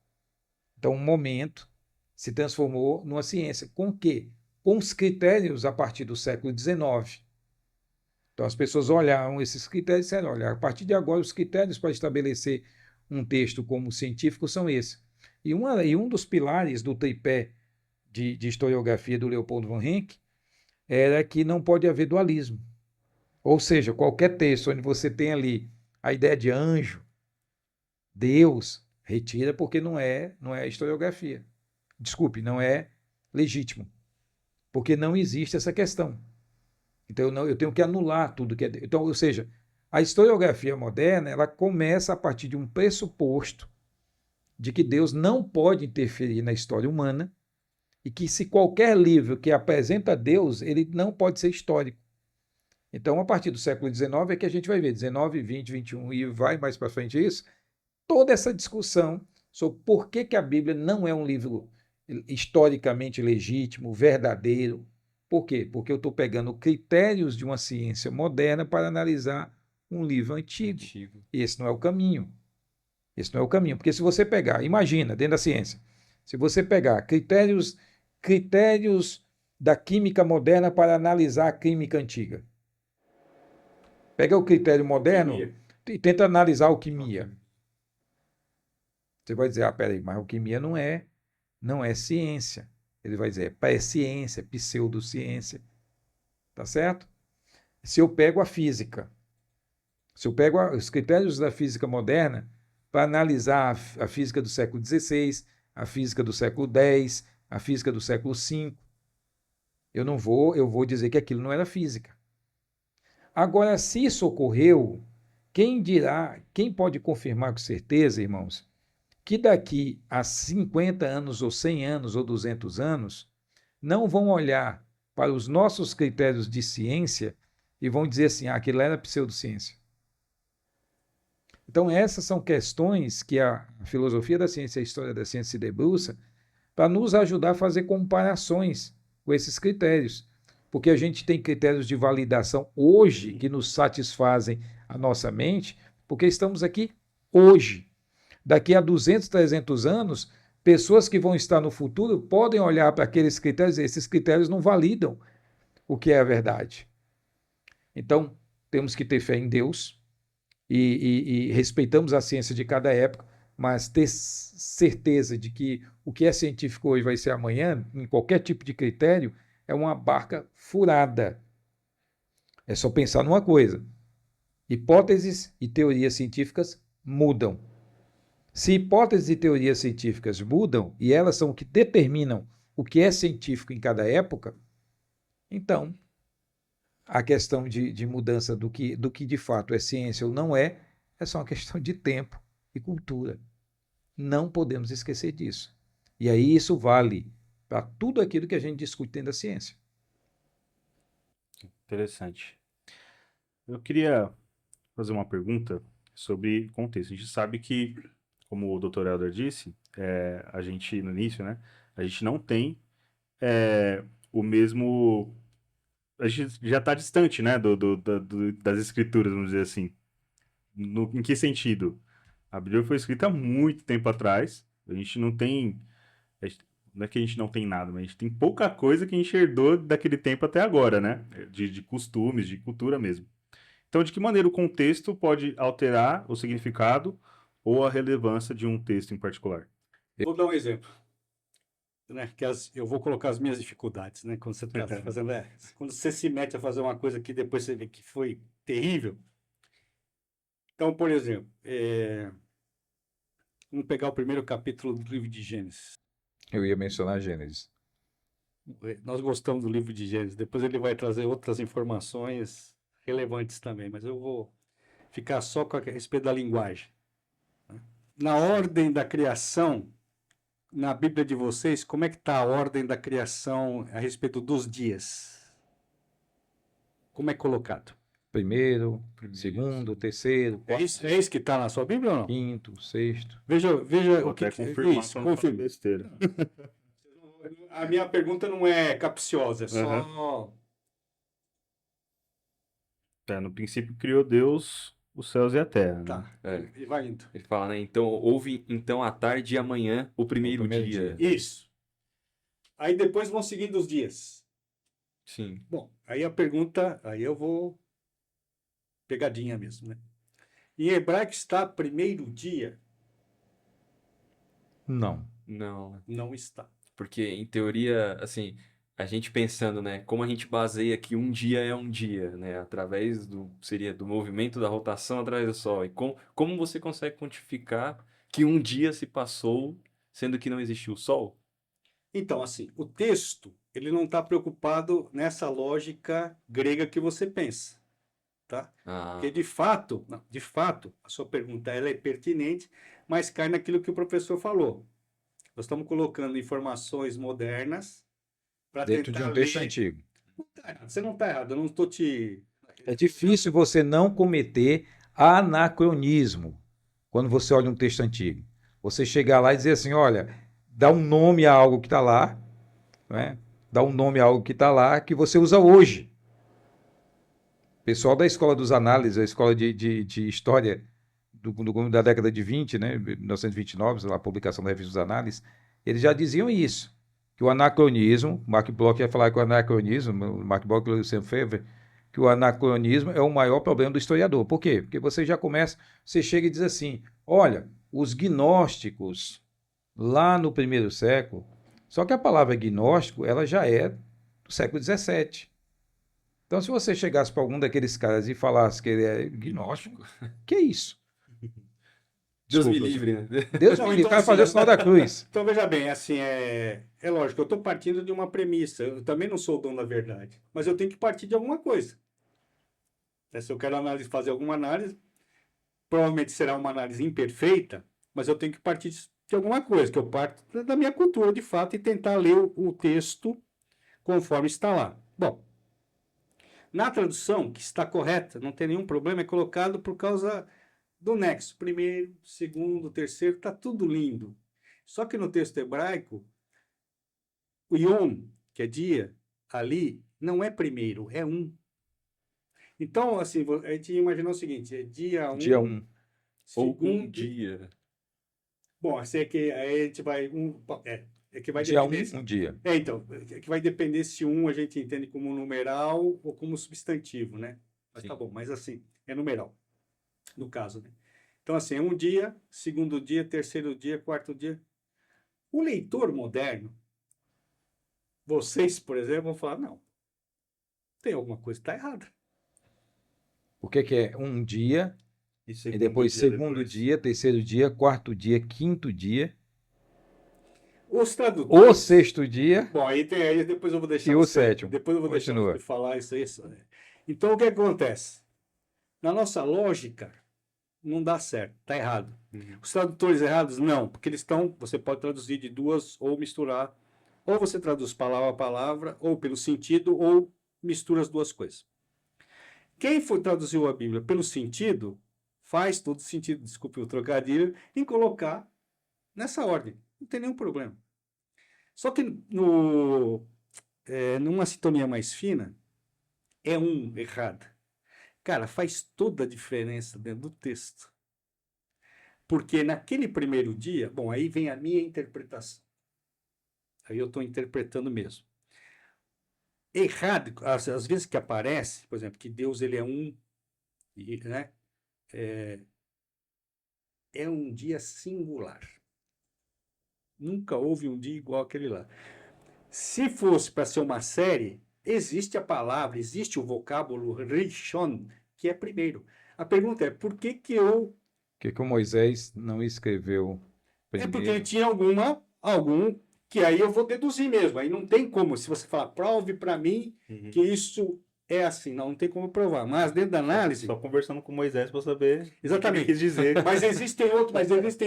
Então, um momento se transformou numa ciência. Com o quê? Com os critérios a partir do século XIX. Então, as pessoas olharam esses critérios e disseram, olha, a partir de agora, os critérios para estabelecer um texto como científico são esses. E um dos pilares do tripé de historiografia do Leopoldo von Ranke era que não pode haver dualismo. Ou seja, qualquer texto onde você tem ali a ideia de anjo, Deus, retira porque não é historiografia. desculpe, não é legítimo, porque não existe essa questão. Então eu tenho que anular tudo que é. Então, ou seja, a historiografia moderna ela começa a partir de um pressuposto de que Deus não pode interferir na história humana e que se qualquer livro que apresenta Deus, ele não pode ser histórico. Então, a partir do século XIX é que a gente vai ver, 19, 20, 21 e vai mais para frente isso, toda essa discussão sobre por que a Bíblia não é um livro historicamente legítimo, verdadeiro. Por quê? Porque eu estou pegando critérios de uma ciência moderna para analisar um livro antigo. Esse não é o caminho. Esse não é o caminho. Porque se você pegar, imagina, dentro da ciência, se você pegar critérios da química moderna para analisar a química antiga. Pega o critério moderno e tenta analisar a alquimia. Você vai dizer, peraí, mas alquimia não é ciência. Ele vai dizer, é pré-ciência, pseudociência. Tá certo? Se eu pego a física, se eu pego os critérios da física moderna para analisar a física do século XVI, a física do século X, a física do século V, eu vou dizer que aquilo não era física. Agora, se isso ocorreu, quem pode confirmar com certeza, irmãos, que daqui a 50 anos, ou 100 anos, ou 200 anos, não vão olhar para os nossos critérios de ciência e vão dizer assim, aquilo era pseudociência. Então, essas são questões que a filosofia da ciência e a história da ciência se debruça para nos ajudar a fazer comparações com esses critérios. Porque a gente tem critérios de validação hoje que nos satisfazem a nossa mente, porque estamos aqui hoje. Daqui a 200, 300 anos, pessoas que vão estar no futuro podem olhar para aqueles critérios e dizer, esses critérios não validam o que é a verdade. Então, temos que ter fé em Deus e respeitamos a ciência de cada época, mas ter certeza de que o que é científico hoje vai ser amanhã, em qualquer tipo de critério, é uma barca furada. É só pensar numa coisa. Hipóteses e teorias científicas mudam. Se hipóteses e teorias científicas mudam, e elas são o que determinam o que é científico em cada época, então a questão de mudança do que de fato é ciência ou não é só uma questão de tempo e cultura. Não podemos esquecer disso. E aí isso vale para tudo aquilo que a gente discute dentro da ciência. Interessante. Eu queria fazer uma pergunta sobre contexto. A gente sabe que, como o Dr. Helder disse, a gente, no início, né, a gente não tem o mesmo... A gente já está distante, né, das escrituras, vamos dizer assim. Em que sentido? A Bíblia foi escrita há muito tempo atrás. A gente não tem... Não é que a gente não tem nada, mas a gente tem pouca coisa que a gente herdou daquele tempo até agora, né? De costumes, de cultura mesmo. Então, de que maneira o contexto pode alterar o significado ou a relevância de um texto em particular? Vou dar um exemplo, né? Eu vou colocar as minhas dificuldades, né? Quando você está fazendo, quando você se mete a fazer uma coisa que depois você vê que foi terrível. Então, por exemplo, vamos pegar o primeiro capítulo do livro de Gênesis. Eu ia mencionar Gênesis. Nós gostamos do livro de Gênesis. Depois ele vai trazer outras informações relevantes também, mas eu vou ficar só com a respeito da linguagem. Na ordem da criação, na Bíblia de vocês, como é que está a ordem da criação a respeito dos dias? Como é colocado? Primeiro, segundo, terceiro, quarto, É isso que está na sua Bíblia ou não? quinto, sexto. Veja Vou o que até confirmar isso, pra não falar confirme. besteira. A minha pergunta não é capciosa, é só... No princípio criou Deus os céus e a terra. Tá, Né? e vai indo. Ele fala, né? Então, houve então à tarde e amanhã o primeiro dia. Isso. Aí depois vão seguindo os dias. Sim. Bom, aí a pergunta, aí eu vou... Pegadinha mesmo, né? Em hebraico está primeiro dia? Não. Não, Não está. porque em teoria, assim, a gente pensando, né, como a gente baseia que um dia é um dia, né, através seria do movimento da rotação através do Sol, e como você consegue quantificar que um dia se passou, sendo que não existiu o Sol? Então, assim, o texto, ele não está preocupado nessa lógica grega que você pensa, tá? Ah, Porque, de fato, a sua pergunta ela é pertinente, mas cai naquilo que o professor falou. Nós estamos colocando informações modernas para Dentro de tentar um texto ler. antigo. Não tá errado, você não está errado, eu não estou te... É difícil você não cometer anacronismo quando você olha um texto antigo. Você chegar lá e dizer assim, olha, dá um nome a algo que está lá, né? Dá um nome a algo que está lá que você usa hoje. Pessoal da escola dos análises, a escola de história da década de 20, né, 1929, a publicação da Revista dos Análises, eles já diziam isso, que o anacronismo, Mark Bloch ia falar que o anacronismo, Mark Bloch e Lucien Febvre, que o anacronismo é o maior problema do historiador. Por quê? Porque você já começa, você chega e diz assim, olha, os gnósticos, lá no primeiro século, só que a palavra gnóstico, ela já é do século XVII. Então, se você chegasse para algum daqueles caras e falasse que ele é gnóstico, que é isso? Deus me Desculpa, livre, né? Deus Não, me livre, então, vai assim, fazer o sinal da cruz. Então, veja bem, assim, é lógico, eu estou partindo de uma premissa, eu também não sou o dono da verdade, mas eu tenho que partir de alguma coisa. Se eu quero fazer alguma análise, provavelmente será uma análise imperfeita, mas eu tenho que partir de alguma coisa, que eu parto da minha cultura, de fato, e tentar ler o texto conforme está lá. Bom, na tradução, que está correta, não tem nenhum problema, é colocado por causa do nexo. Primeiro, segundo, terceiro, está tudo lindo. Só que no texto hebraico, o Yom, que é dia, ali, não é primeiro, é um. Então, assim, a gente imaginou o seguinte, é dia Dia 1, 1. Ou um segundo... dia. Bom, assim é que aí a gente vai... é que vai Dia depender... 1, um dia. Então, é que vai depender se um a gente entende como numeral ou como substantivo, né? Mas Sim. tá bom, mas assim, é numeral, no caso, né? Então, assim, é um dia, segundo dia, terceiro dia, quarto dia. O leitor moderno, vocês, por exemplo, vão falar, não, tem alguma coisa que está errada. Por que é um dia, E e depois dia segundo depois. dia, terceiro dia, quarto dia, quinto dia, Os o tradutores... sexto dia Bom, aí depois eu vou deixar e o você... sétimo. Depois eu vou deixar Continua. você falar isso aí. Então, o que acontece? Na nossa lógica, não dá certo, está errado. Os tradutores errados, não, porque eles estão, você pode traduzir de duas ou misturar, ou você traduz palavra a palavra, ou pelo sentido, ou mistura as duas coisas. Quem traduziu a Bíblia pelo sentido, faz todo sentido, desculpe o trocadilho, em colocar nessa ordem, não tem nenhum problema. Só que numa sintonia mais fina, é um errado. Cara, faz toda a diferença dentro do texto. Porque naquele primeiro dia, bom, aí vem a minha interpretação. Aí eu estou interpretando mesmo. Errado, às vezes que aparece, por exemplo, que Deus ele é um, né? É um dia singular. Nunca houve um dia igual aquele lá. Se fosse para ser uma série, existe a palavra, existe o vocábulo Rishon, que é primeiro. A pergunta é, por que eu... Por que o Moisés não escreveu É porque primeiro? tinha algum que aí eu vou deduzir mesmo. Aí não tem como, se você falar, prove para mim que isso é assim. Não tem como provar. Mas dentro da análise... Só conversando com Moisés para saber o que ele Exatamente. quis dizer. Mas existem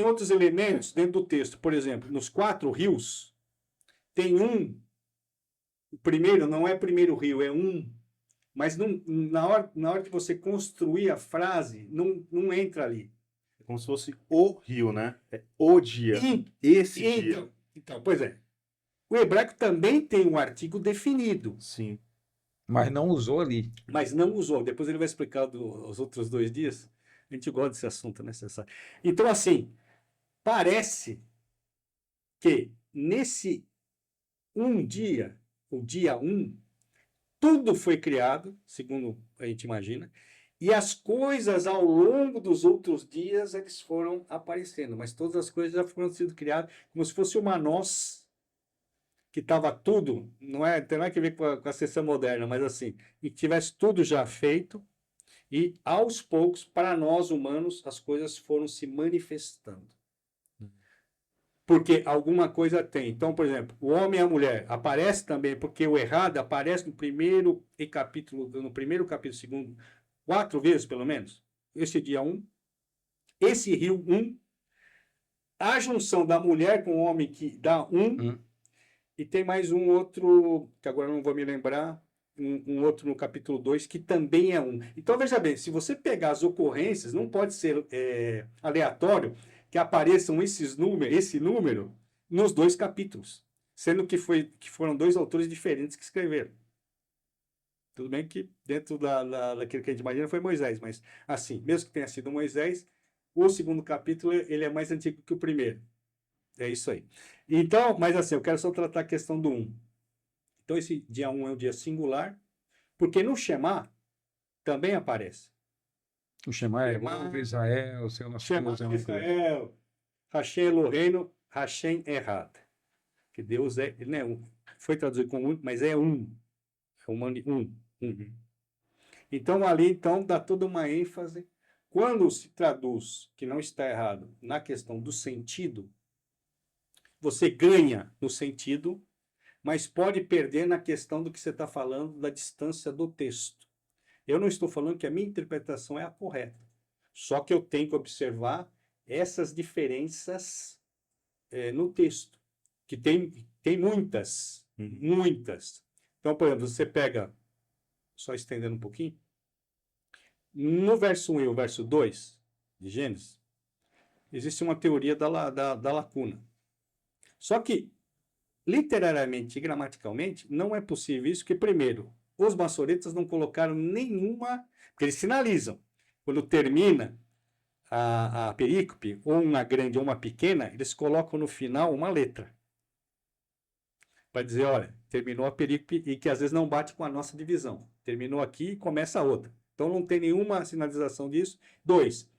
outros elementos dentro do texto. Por exemplo, nos 4 rios, tem um. O primeiro não é primeiro rio, é um. Mas na hora que você construir a frase, não entra ali. É como se fosse o rio, né? É o dia. Esse dia. Então, pois é. O hebraico também tem um artigo definido, Sim. Mas não usou ali. mas não usou. Depois ele vai explicar os outros 2 dias. A gente gosta desse assunto, né? Então, assim, parece que nesse um dia, o dia 1, tudo foi criado, segundo a gente imagina, e as coisas ao longo dos outros dias eles foram aparecendo, mas todas as coisas já foram sendo criadas como se fosse uma noz que estava tudo, não tem nada a ver com a sessão moderna, mas assim, e tivesse tudo já feito, e aos poucos, para nós humanos, as coisas foram se manifestando. porque alguma coisa tem. Então, por exemplo, o homem e a mulher aparece também, porque o errado aparece no primeiro capítulo, segundo, 4 vezes pelo menos. Esse dia 1, esse rio 1, a junção da mulher com o homem que dá 1, e tem mais um outro, que agora não vou me lembrar, um outro no capítulo 2, que também é 1. Então, veja bem, se você pegar as ocorrências, não pode ser aleatório que apareçam esse número nos 2 capítulos, sendo que foram 2 autores diferentes que escreveram. Tudo bem que dentro daquilo que a gente imagina foi Moisés, mas assim, mesmo que tenha sido Moisés, o segundo capítulo ele é mais antigo que o primeiro. É isso aí. Então, mas assim, eu quero só tratar a questão do 1. Então, esse dia 1 é um dia singular, porque no Shema também aparece. O Shema é Shema, ouve Israel, o Senhor nosso Shema Deus é um Deus. Israel, Hashem Eloheinu, Hashem Errad. Que Deus ele não é um. Foi traduzido como um, mas é um. É um. Então, ali, então, dá toda uma ênfase. Quando se traduz, que não está errado, na questão do sentido, você ganha no sentido, mas pode perder na questão do que você está falando, da distância do texto. Eu não estou falando que a minha interpretação é a correta, só que eu tenho que observar essas diferenças no texto, que tem muitas, muitas. Então, por exemplo, você pega, só estendendo um pouquinho, no verso 1 e o verso 2 de Gênesis, existe uma teoria da lacuna. Só que, literariamente e gramaticalmente, não é possível isso, porque, primeiro, os maçoretas não colocaram nenhuma, porque eles sinalizam. Quando termina a perícope, ou uma grande ou uma pequena, eles colocam no final uma letra. Para dizer, olha, terminou a perícope e que às vezes não bate com a nossa divisão. Terminou aqui e começa a outra. Então não tem nenhuma sinalização disso. 2.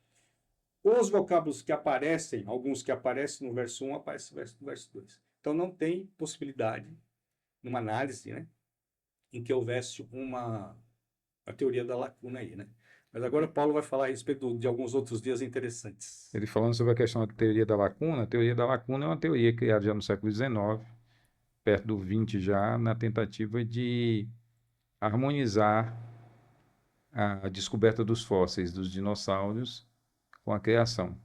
Os vocábulos que aparecem, alguns que aparecem no verso 1, aparecem no verso 2. Então não tem possibilidade, numa análise, né, em que houvesse a teoria da lacuna aí, né? Mas agora Paulo vai falar a respeito de alguns outros dias interessantes. Ele falando sobre a questão da teoria da lacuna, a teoria da lacuna é uma teoria criada já no século XIX, perto do 20 já, na tentativa de harmonizar a descoberta dos fósseis dos dinossauros com a criação.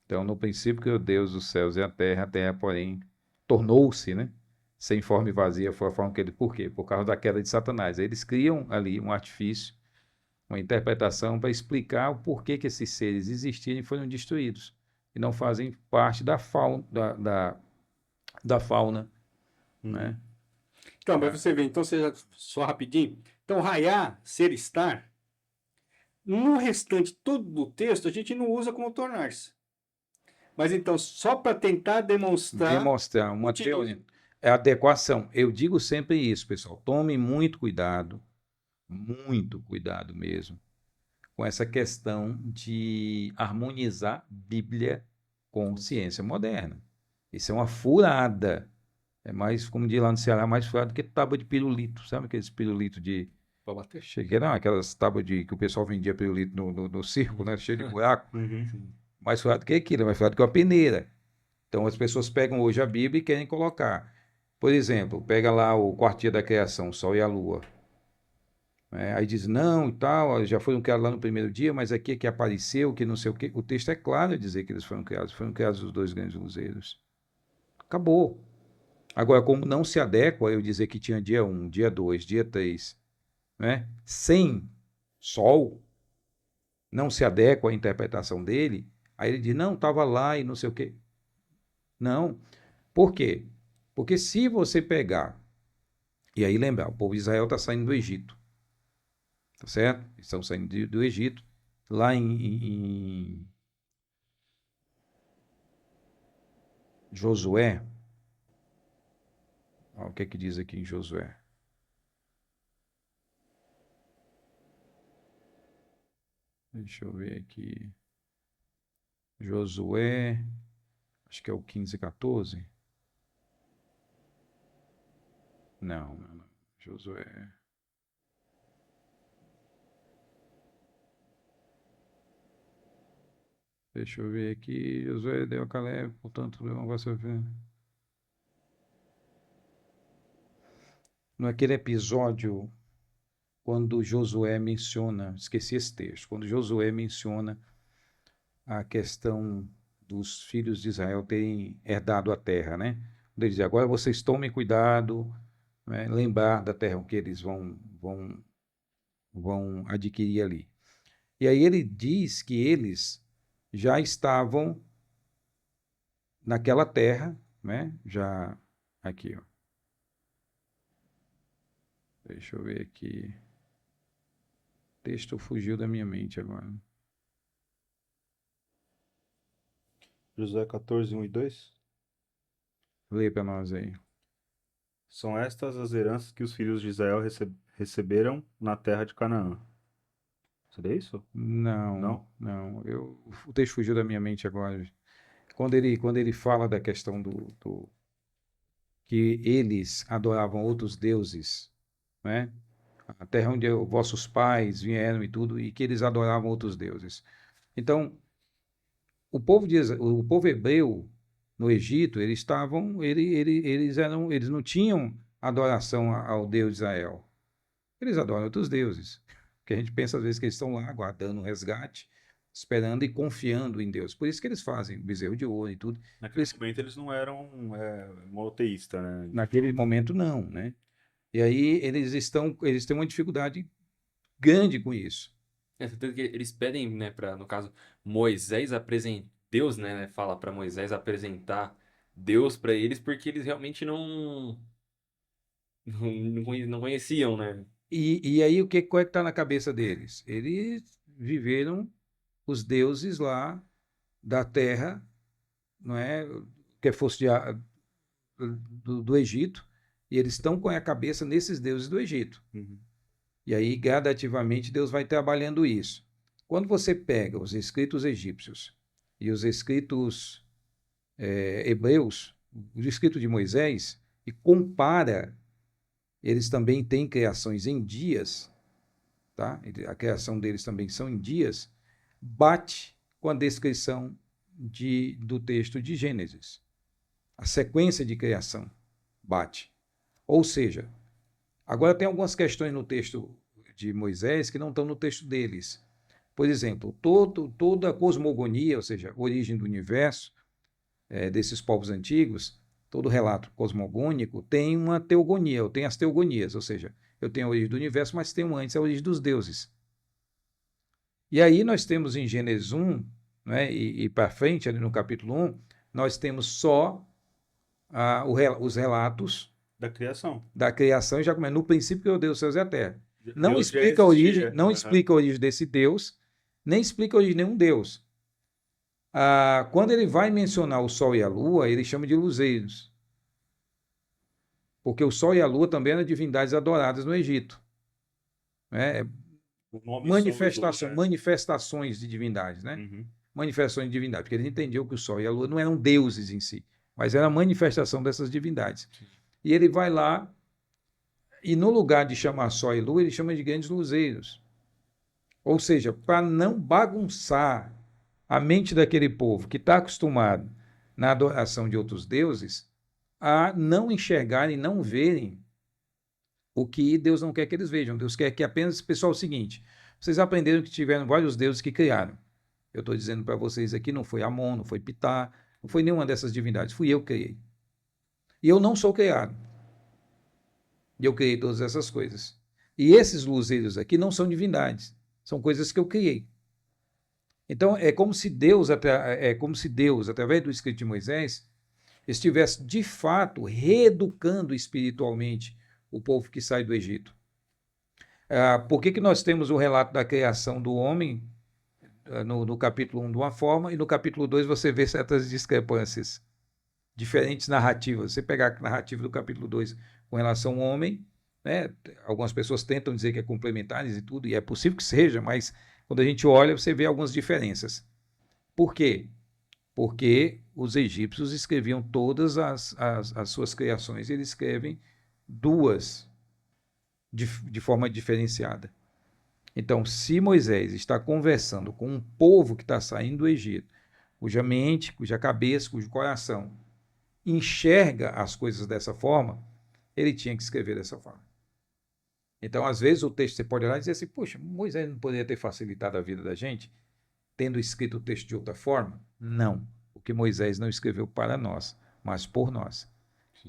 Então, no princípio criou Deus os céus e a terra, porém, tornou-se, né, sem forma e vazia, foi a forma que ele... Por quê? Por causa da queda de Satanás. Aí eles criam ali um artifício, uma interpretação para explicar o porquê que esses seres existiram e foram destruídos, e não fazem parte da fauna, da fauna, né? Então, para você ver, então, só rapidinho. Então, raiar, ser, estar, no restante todo do texto, a gente não usa como tornar-se. Mas, então, só para tentar demonstrar uma teoria. É adequação. Eu digo sempre isso, pessoal. Tome muito cuidado mesmo, com essa questão de harmonizar Bíblia com ciência moderna. Isso é uma furada. É mais, como diz lá no Ceará, mais furado que tábua de pirulito. Sabe aqueles pirulitos de... Cheguei, não, aquelas tábuas que o pessoal vendia pirulito no circo, né? Cheio de buraco. Mais furado que aquilo, mais furado que uma peneira. Então as pessoas pegam hoje a Bíblia e querem colocar. Por exemplo, pega lá o quarto dia da criação, o Sol e a Lua. Aí diz, não, e tal, já foram criados lá no primeiro dia, mas aqui é que apareceu, que não sei o quê. O texto é claro a dizer que eles foram criados os 2 grandes luzeiros. Acabou. Agora, como não se adequa eu dizer que tinha dia 1, dia 2, dia 3, né, sem Sol, não se adequa à interpretação dele, aí ele diz, não, estava lá e não sei o quê. Não. Por quê? Porque se você pegar, e aí lembrar, o povo de Israel está saindo do Egito, tá certo? Eles estão saindo do Egito, lá em Josué. O que é que diz aqui em Josué? Deixa eu ver aqui. Josué, acho que é o 15, 14. Não. Josué. Deixa eu ver aqui. Josué deu a Caleb, portanto, não vai ser. Naquele episódio, quando Josué menciona, esqueci esse texto, quando Josué menciona a questão dos filhos de Israel terem herdado a terra, né? Ele diz, agora vocês tomem cuidado, né? Lembrar da terra que eles vão adquirir ali. E aí ele diz que eles já estavam naquela terra, né? Já aqui, ó. Deixa eu ver aqui. O texto fugiu da minha mente agora. Josué 14, 1 e 2. Lê para nós aí. São estas as heranças que os filhos de Israel receberam na terra de Canaã. Seria isso? Não, Não? não. O texto fugiu da minha mente agora. Quando ele fala da questão que eles adoravam outros deuses, né? A terra onde vossos pais vieram e tudo, e que eles adoravam outros deuses. Então, o povo hebreu no Egito, eles não tinham adoração ao Deus de Israel. Eles adoram outros deuses. Porque a gente pensa às vezes que eles estão lá aguardando um resgate, esperando e confiando em Deus. Por isso que eles fazem bezerro de ouro e tudo. Naquele momento eles não eram monoteístas, né? Naquele momento não, né? E aí eles têm uma dificuldade grande com isso. Tanto que eles pedem, né, para, no caso, Moisés apresentar, Deus, né, fala para Moisés apresentar Deus para eles, porque eles realmente não conheciam, né? E aí qual é que está na cabeça deles? Eles viveram os deuses lá da terra, não é? Que fosse do Egito, e eles estão com a cabeça nesses deuses do Egito. Uhum. E aí, gradativamente, Deus vai trabalhando isso. Quando você pega os escritos egípcios e os escritos hebreus, o escrito de Moisés, e compara, eles também têm criações em dias, tá? A criação deles também são em dias, bate com a descrição do texto de Gênesis. A sequência de criação bate. Ou seja, agora tem algumas questões no texto de Moisés que não estão no texto deles. Por exemplo, toda a cosmogonia, ou seja, a origem do universo, desses povos antigos, todo relato cosmogônico tem uma teogonia, eu tenho as teogonias, ou seja, eu tenho a origem do universo, mas tenho antes a origem dos deuses. E aí nós temos em Gênesis 1, né, e para frente, ali no capítulo 1, nós temos só os relatos Da criação. da criação, já começa no princípio que Deus os céus e a terra. Não Deus já explica a origem, existia. não Uhum. explica a origem desse Deus, nem explica a origem de nenhum Deus. Quando ele vai mencionar o Sol e a Lua, ele chama de luzeiros. Porque o Sol e a Lua também eram divindades adoradas no Egito. Né? O nome Sol e Lua, né? Manifestações de divindades, né? Uhum. Manifestações de divindades, porque eles entendiam que o Sol e a Lua não eram deuses em si, mas era a manifestação dessas divindades. E ele vai lá, e no lugar de chamar Sol e Lua, ele chama de grandes luzeiros. Ou seja, para não bagunçar a mente daquele povo que está acostumado na adoração de outros deuses, a não enxergarem, não verem o que Deus não quer que eles vejam. Deus quer que apenas, pessoal, é o seguinte, vocês aprenderam que tiveram vários deuses que criaram. Eu estou dizendo para vocês aqui, não foi Amon, não foi Pitá, não foi nenhuma dessas divindades, fui eu que criei. E eu não sou criado. E eu criei todas essas coisas. E esses luzeiros aqui não são divindades, são coisas que eu criei. Então, é como se Deus, através do escrito de Moisés, estivesse, de fato, reeducando espiritualmente o povo que sai do Egito. Por que nós temos o relato da criação do homem no capítulo 1 de uma forma, e no capítulo 2 você vê certas discrepâncias, diferentes narrativas. Você pegar a narrativa do capítulo 2 com relação ao homem, né, algumas pessoas tentam dizer que é complementares e tudo, e é possível que seja, mas quando a gente olha, você vê algumas diferenças. Por quê? Porque os egípcios escreviam todas as suas criações, eles escrevem duas de forma diferenciada. Então, se Moisés está conversando com um povo que está saindo do Egito, cuja mente, cuja cabeça, cujo coração enxerga as coisas dessa forma, ele tinha que escrever dessa forma. Então, às vezes, o texto você pode olhar e dizer assim, poxa, Moisés não poderia ter facilitado a vida da gente, tendo escrito o texto de outra forma? Não, porque Moisés não escreveu para nós, mas por nós.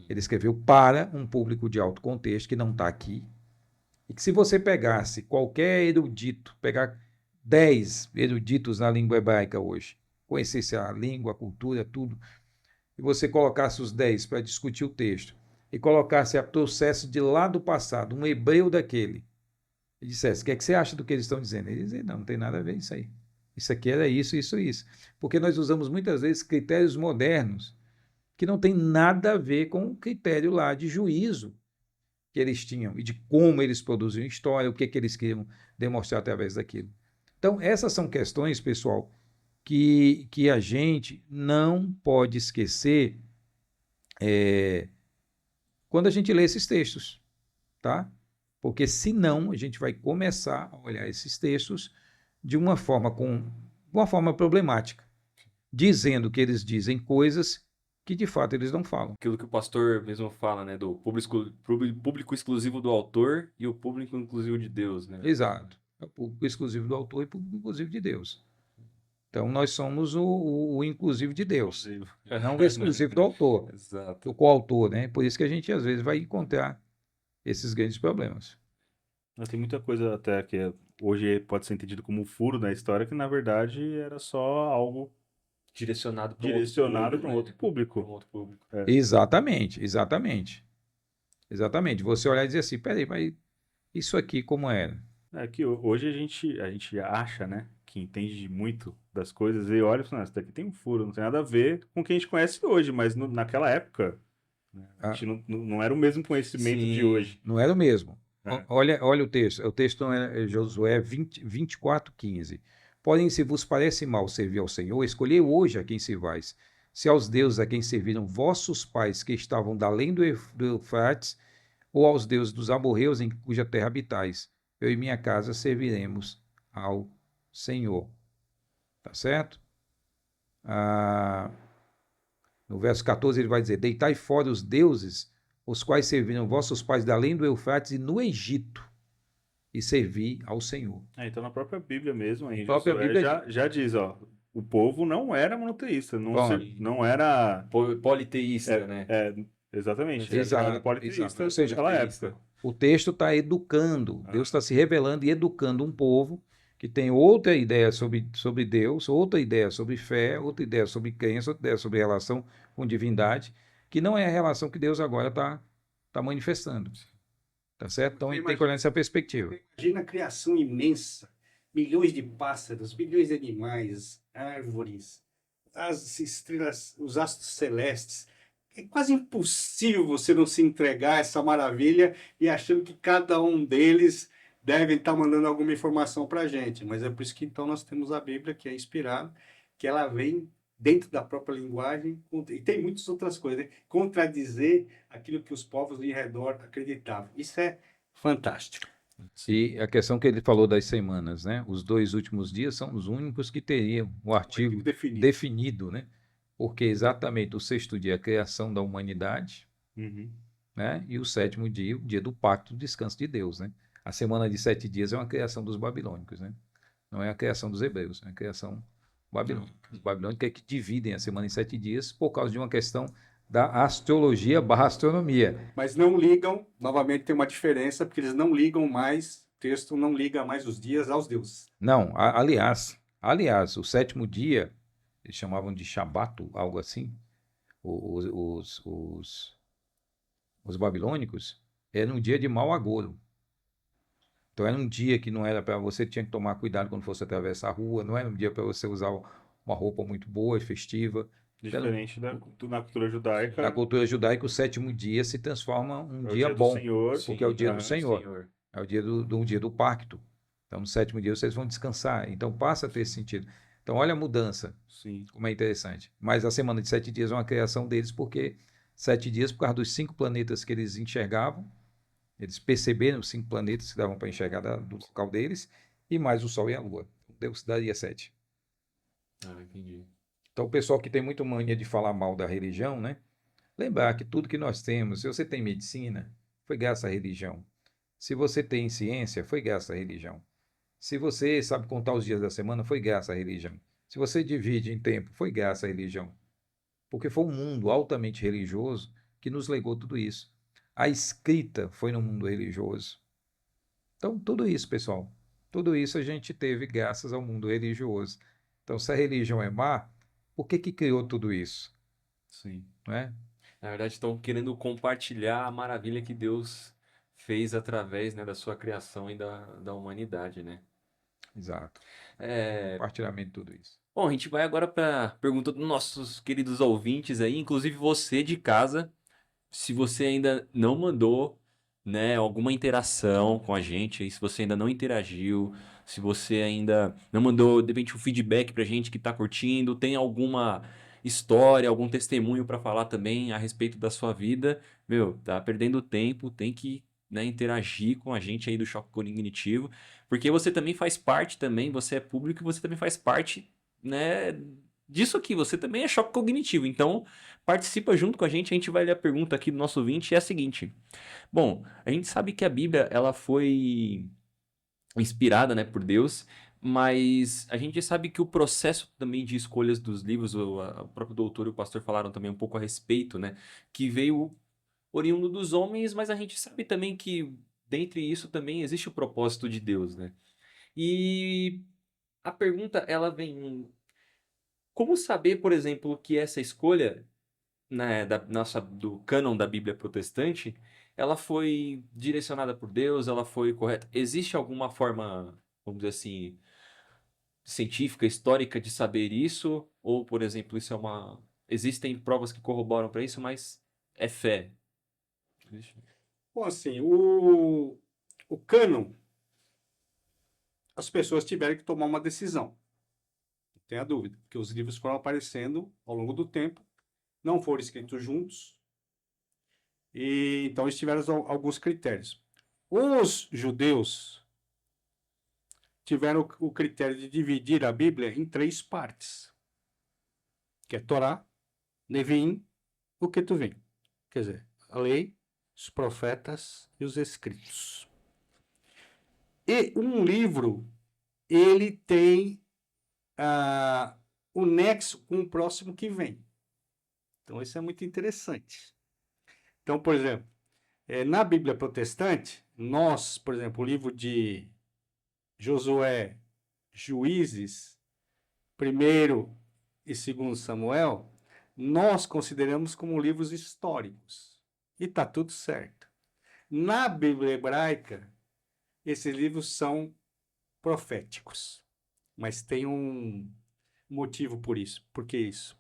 Ele escreveu para um público de alto contexto que não está aqui, e que se você pegasse qualquer erudito, pegar 10 eruditos na língua hebraica hoje, conhecesse a língua, a cultura, tudo, e você colocasse os 10 para discutir o texto, e colocasse a processo de lá do passado, um hebreu daquele, e dissesse, o que é que você acha do que eles estão dizendo? Ele dizia, não tem nada a ver isso aí. Isso aqui era isso, isso, isso. Porque nós usamos muitas vezes critérios modernos que não tem nada a ver com o critério lá de juízo que eles tinham e de como eles produziam história, o que eles queriam demonstrar através daquilo. Então, essas são questões, pessoal, que a gente não pode esquecer quando a gente lê esses textos, tá? Porque senão a gente vai começar a olhar esses textos de uma forma problemática, dizendo que eles dizem coisas que de fato eles não falam. Aquilo que o pastor mesmo fala, né? Do público exclusivo do autor e o público inclusivo de Deus, né? Exato. É o público exclusivo do autor e o público inclusivo de Deus. Então, nós somos o inclusivo de Deus, não o exclusivo do autor, Exato. do coautor, né? Por isso que a gente, às vezes, vai encontrar esses grandes problemas. Tem muita coisa até que hoje pode ser entendido como um furo na história, que na verdade era só algo Direcionado para para um outro público. um outro público. Exatamente, exatamente. Exatamente. Você olhar e dizer assim, peraí, mas isso aqui como era? É que hoje a gente acha, né, que entende muito das coisas e olha e fala, isso daqui tem um furo, não tem nada a ver com o que a gente conhece hoje, mas naquela época, né, a gente não era o mesmo conhecimento de Sim. hoje. Não era o mesmo. É. Olha o texto. O texto não é Josué 24:15. Porém, se vos parece mal servir ao Senhor, escolhei hoje a quem servais. Se aos deuses a quem serviram vossos pais que estavam da além do Eufrates, ou aos deuses dos amorreus em cuja terra habitais, eu e minha casa serviremos ao Senhor. Tá certo? No verso 14 ele vai dizer, deitai fora os deuses, os quais serviram vossos pais da além do Eufrates e no Egito, e servi ao Senhor. Então na própria Bíblia mesmo, aí, A própria Josué Bíblia já diz, ó, o povo não era monoteísta, Bom, não era... Politeísta, né? Exatamente, Exato, era politeísta, exato. Ou seja, naquela politeísta. época. O texto está educando, Deus está se revelando e educando um povo que tem outra ideia sobre Deus, outra ideia sobre fé, outra ideia sobre crença, outra ideia sobre relação com divindade, que não é a relação que Deus agora está manifestando. Tá certo? Então a gente tem que olhar nessa perspectiva. Imagina a criação imensa, milhões de pássaros, milhões de animais, árvores, as estrelas, os astros celestes. É quase impossível você não se entregar a essa maravilha e achando que cada um deles deve estar mandando alguma informação para a gente. Mas é por isso que então nós temos a Bíblia, que é inspirada, que ela vem dentro da própria linguagem, e tem muitas outras coisas, né? Contradizer aquilo que os povos em redor acreditavam. Isso é fantástico. E a questão que ele falou das semanas, né? Os 2 últimos dias são os únicos que teriam o artigo definido, né? Porque exatamente o 6º dia é a criação da humanidade, né? E o 7º dia, o dia do pacto, do descanso de Deus, né? A semana de 7 dias é uma criação dos babilônicos, né? Não é a criação dos hebreus, é a criação babilônica. Os babilônicos é que dividem a semana em 7 dias por causa de uma questão da astrologia/astronomia. Mas não ligam, novamente tem uma diferença, porque eles não ligam mais, o texto não liga mais os dias aos deuses. Não, aliás, o 7º dia, eles chamavam de Shabato, algo assim, os babilônicos, era um dia de mau agouro. Então era um dia que não era para você, tinha que tomar cuidado quando fosse atravessar a rua, não era um dia para você usar uma roupa muito boa e festiva. Diferente na cultura judaica. Na cultura judaica, o 7º dia se transforma um dia do bom, Senhor, porque é o dia do Senhor. É o dia do pacto. Então, no 7º dia, vocês vão descansar. Então, passa a ter esse sentido. Então, olha a mudança, como é interessante. Mas a semana de 7 dias é uma criação deles, porque 7 dias, por causa dos 5 planetas que eles enxergavam, eles perceberam os 5 planetas que davam para enxergar do local deles, e mais o Sol e a Lua. Deus daria 7. Entendi. Então, o pessoal que tem muito mania de falar mal da religião, né? Lembrar que tudo que nós temos, se você tem medicina, foi graças à religião. Se você tem ciência, foi graças à religião. Se você sabe contar os dias da semana, foi graças à religião. Se você divide em tempo, foi graças à religião. Porque foi um mundo altamente religioso que nos legou tudo isso. A escrita foi no mundo religioso. Então, tudo isso, pessoal, tudo isso a gente teve graças ao mundo religioso. Então, se a religião é má, por que que criou tudo isso? Sim. Não é? Na verdade, estão querendo compartilhar a maravilha que Deus fez através, né, da sua criação e da humanidade, né? Exato. É, Compartilhamento de tudo isso. bom, a gente vai agora para a pergunta dos nossos queridos ouvintes aí, inclusive você de casa, se você ainda não mandou, né, alguma interação com a gente, aí, se você ainda não interagiu, se você ainda não mandou, de repente, um feedback pra gente que tá curtindo, tem alguma história, algum testemunho para falar também a respeito da sua vida, meu, tá perdendo tempo, tem que, né, interagir com a gente aí do Choque Cognitivo, porque você também faz parte também, você é público e você também faz parte, né, disso aqui, você também é choque cognitivo, então participa junto com a gente vai ler a pergunta aqui do nosso ouvinte, é a seguinte. Bom, a gente sabe que a Bíblia, ela foi inspirada, né, por Deus, mas a gente sabe que o processo também de escolhas dos livros, o próprio doutor e o pastor falaram também um pouco a respeito, né, que veio oriundo dos homens, mas a gente sabe também que dentre isso também existe o propósito de Deus, né? E a pergunta, ela vem, como saber, por exemplo, que essa escolha, né, do cânon da Bíblia protestante, ela foi direcionada por Deus, ela foi correta. Existe alguma forma, vamos dizer assim, científica, histórica de saber isso? Ou, por exemplo, isso é uma. Existem provas que corroboram para isso, mas é fé. Existe? Bom, assim, o cânon, as pessoas tiveram que tomar uma decisão. Não tenha dúvida, porque os livros foram aparecendo ao longo do tempo, não foram escritos juntos, e então eles tiveram alguns critérios. Os judeus tiveram o critério de dividir a Bíblia em 3 partes, que é Torá, Neviim, o Ketuvim. Quer dizer, a lei, os profetas e os escritos. E um livro, ele tem o nexo com o próximo que vem. Então, isso é muito interessante. Então, por exemplo, na Bíblia protestante, nós, por exemplo, o livro de Josué, Juízes, 1º e 2º Samuel, nós consideramos como livros históricos. E está tudo certo. Na Bíblia hebraica, esses livros são proféticos. Mas tem um motivo por isso. Por que isso?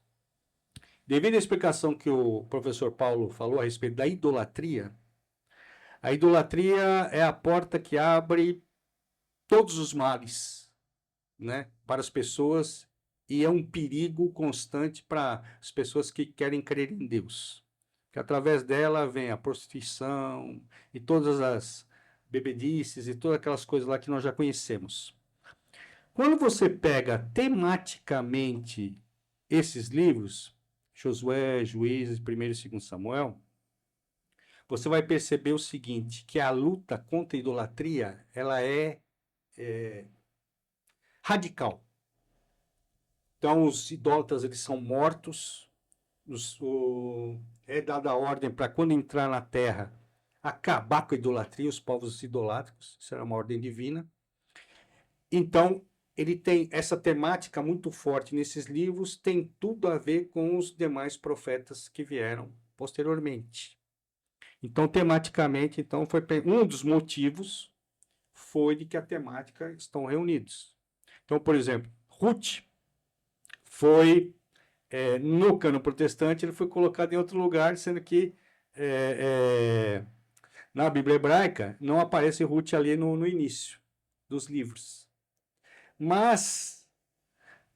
Devido à explicação que o professor Paulo falou a respeito da idolatria, a idolatria é a porta que abre todos os males, né, para as pessoas, e é um perigo constante para as pessoas que querem crer em Deus. Que através dela vem a prostituição e todas as bebedices e todas aquelas coisas lá que nós já conhecemos. Quando você pega tematicamente esses livros, Josué, Juízes, 1º e 2º Samuel, você vai perceber o seguinte, que a luta contra a idolatria, ela é radical. Então, os idólatras, eles são mortos, é dada a ordem para quando entrar na terra, acabar com a idolatria, os povos idolátricos, isso era uma ordem divina. Então, ele tem essa temática muito forte nesses livros, tem tudo a ver com os demais profetas que vieram posteriormente. Então, tematicamente, então, foi um dos motivos foi de que a temática estão reunidos. Então, por exemplo, Ruth foi, no cânon protestante, ele foi colocado em outro lugar, sendo que na Bíblia hebraica não aparece Ruth ali no início dos livros. Mas,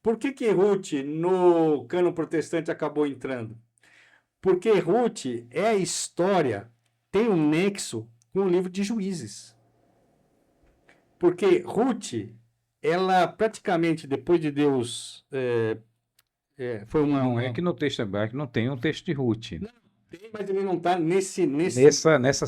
por que Ruth no cânon protestante acabou entrando? Porque Ruth é a história, tem um nexo com o livro de Juízes. Porque Ruth, ela praticamente, depois de Deus foi Não é que no texto hebraico não tem um texto de Ruth. Tem, mas ele não está nessa Nessa sequência. Nessa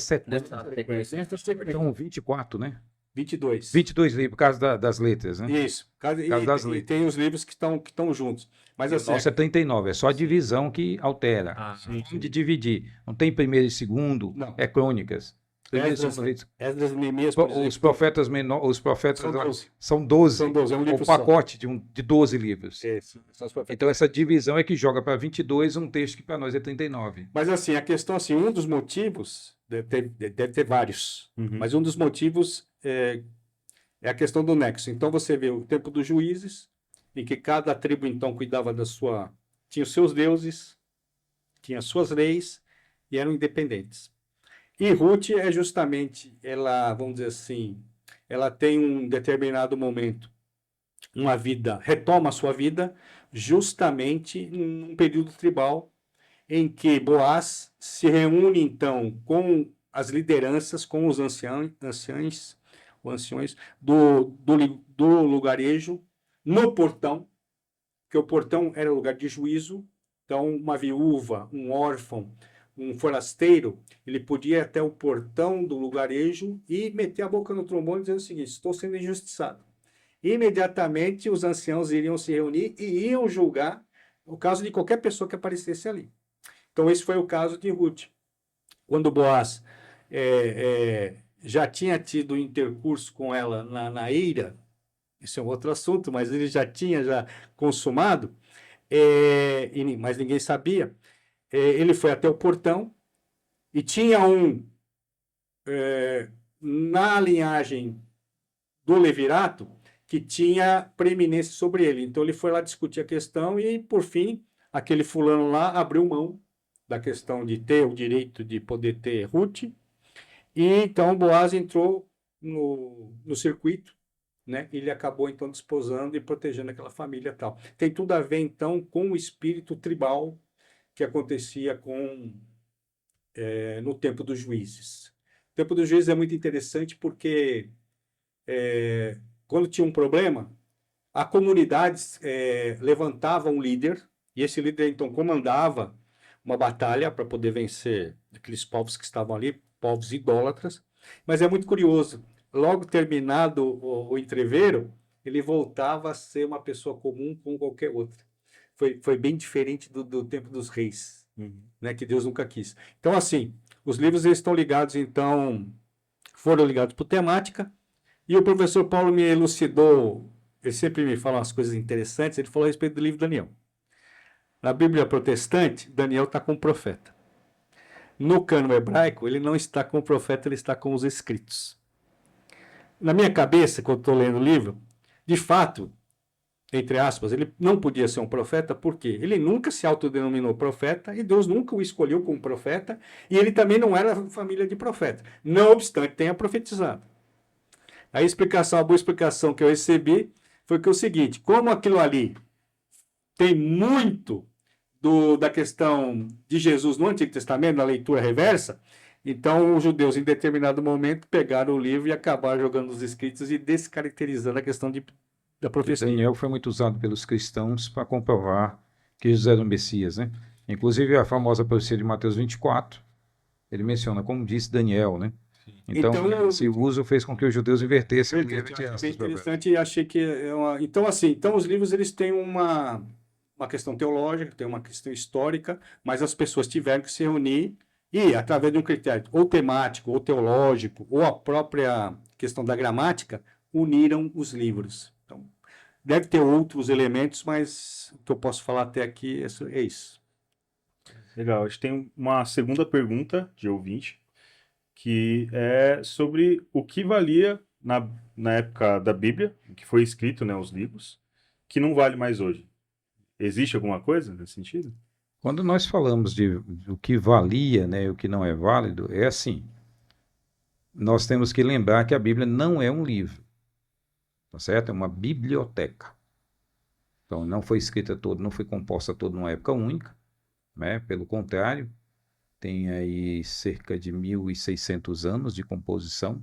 sequência. Então, 24, né? 22. 22 livros, por causa das letras, né? Isso. Por causa das E letras. tem os livros que estão juntos. Mas E o assim, nosso é 39, é só a divisão que altera. Ah, De dividir. Não tem primeiro e segundo, Não. é crônicas. Primeiro e Esdras, segundo livro. Esdras e Neemias, por Os exemplo, profetas menores, os profetas são 12. são 12. São 12, é um livro O só. pacote de 12 livros. São os profetas. Então, essa divisão é que joga para 22 um texto que para nós é 39. Mas assim, a questão, assim, um dos motivos, deve ter vários, Uhum. mas um dos motivos é a questão do nexo. Então você vê o tempo dos juízes, em que cada tribo então cuidava tinha os seus deuses, tinha as suas leis e eram independentes. E Ruth é justamente, ela, vamos dizer assim, ela tem um determinado momento, uma vida, retoma a sua vida justamente num período tribal em que Boaz se reúne então com as lideranças, com os anciões do lugarejo, no portão, que o portão era o lugar de juízo. Então, uma viúva, um órfão, um forasteiro, ele podia ir até o portão do lugarejo e meter a boca no trombone dizendo o seguinte: estou sendo injustiçado. Imediatamente, os anciãos iriam se reunir e iam julgar o caso de qualquer pessoa que aparecesse ali. Então, esse foi o caso de Ruth. Quando Boaz já tinha tido intercurso com ela na eira, isso é um outro assunto, mas ele já tinha consumado, mas ninguém sabia. Ele foi até o portão e tinha na linhagem do levirato que tinha preeminência sobre ele. Então ele foi lá discutir a questão e, por fim, aquele fulano lá abriu mão da questão de ter o direito de poder ter Ruth, e então Boaz entrou no circuito, né? Ele acabou então desposando e protegendo aquela família e tal. Tem tudo a ver então com o espírito tribal que acontecia no tempo dos juízes. O tempo dos juízes é muito interessante porque quando tinha um problema, a comunidade levantava um líder, e esse líder então comandava uma batalha para poder vencer aqueles povos que estavam ali, povos idólatras. Mas é muito curioso, logo terminado o entreveiro, ele voltava a ser uma pessoa comum como qualquer outra. Foi bem diferente do tempo dos reis, né, que Deus nunca quis. Então, assim, os livros eles estão ligados, então, foram ligados por temática, e o professor Paulo me elucidou, ele sempre me fala umas coisas interessantes, ele falou a respeito do livro de Daniel. Na Bíblia protestante, Daniel está com o profeta. No cânon hebraico, ele não está com o profeta, ele está com os escritos. Na minha cabeça, quando estou lendo o livro, de fato, entre aspas, ele não podia ser um profeta, porque ele nunca se autodenominou profeta, e Deus nunca o escolheu como profeta, e ele também não era família de profeta. Não obstante, tenha profetizado. A boa explicação que eu recebi foi que é o seguinte: como aquilo ali tem muito da questão de Jesus no Antigo Testamento, na leitura reversa, então os judeus, em determinado momento, pegaram o livro e acabaram jogando os escritos e descaracterizando a questão da profecia. Daniel foi muito usado pelos cristãos para comprovar que Jesus era o Messias, né? Inclusive a famosa profecia de Mateus 24, ele menciona como disse Daniel, né? Então esse uso fez com que os judeus invertessem o livro de bem interessante, e achei que então os livros eles têm uma questão teológica, tem uma questão histórica, mas as pessoas tiveram que se reunir e, através de um critério ou temático, ou teológico, ou a própria questão da gramática, uniram os livros. Então, deve ter outros elementos, mas o que eu posso falar até aqui é isso. Legal. A gente tem uma segunda pergunta de ouvinte, que é sobre o que valia na época da Bíblia, que foi escrito, né, os livros, que não vale mais hoje. Existe alguma coisa nesse sentido? Quando nós falamos do que valia, né, e o que não é válido, é assim. Nós temos que lembrar que a Bíblia não é um livro, tá certo? É uma biblioteca. Então, não foi escrita toda, não foi composta toda numa época única, né? Pelo contrário, tem aí cerca de 1.600 anos de composição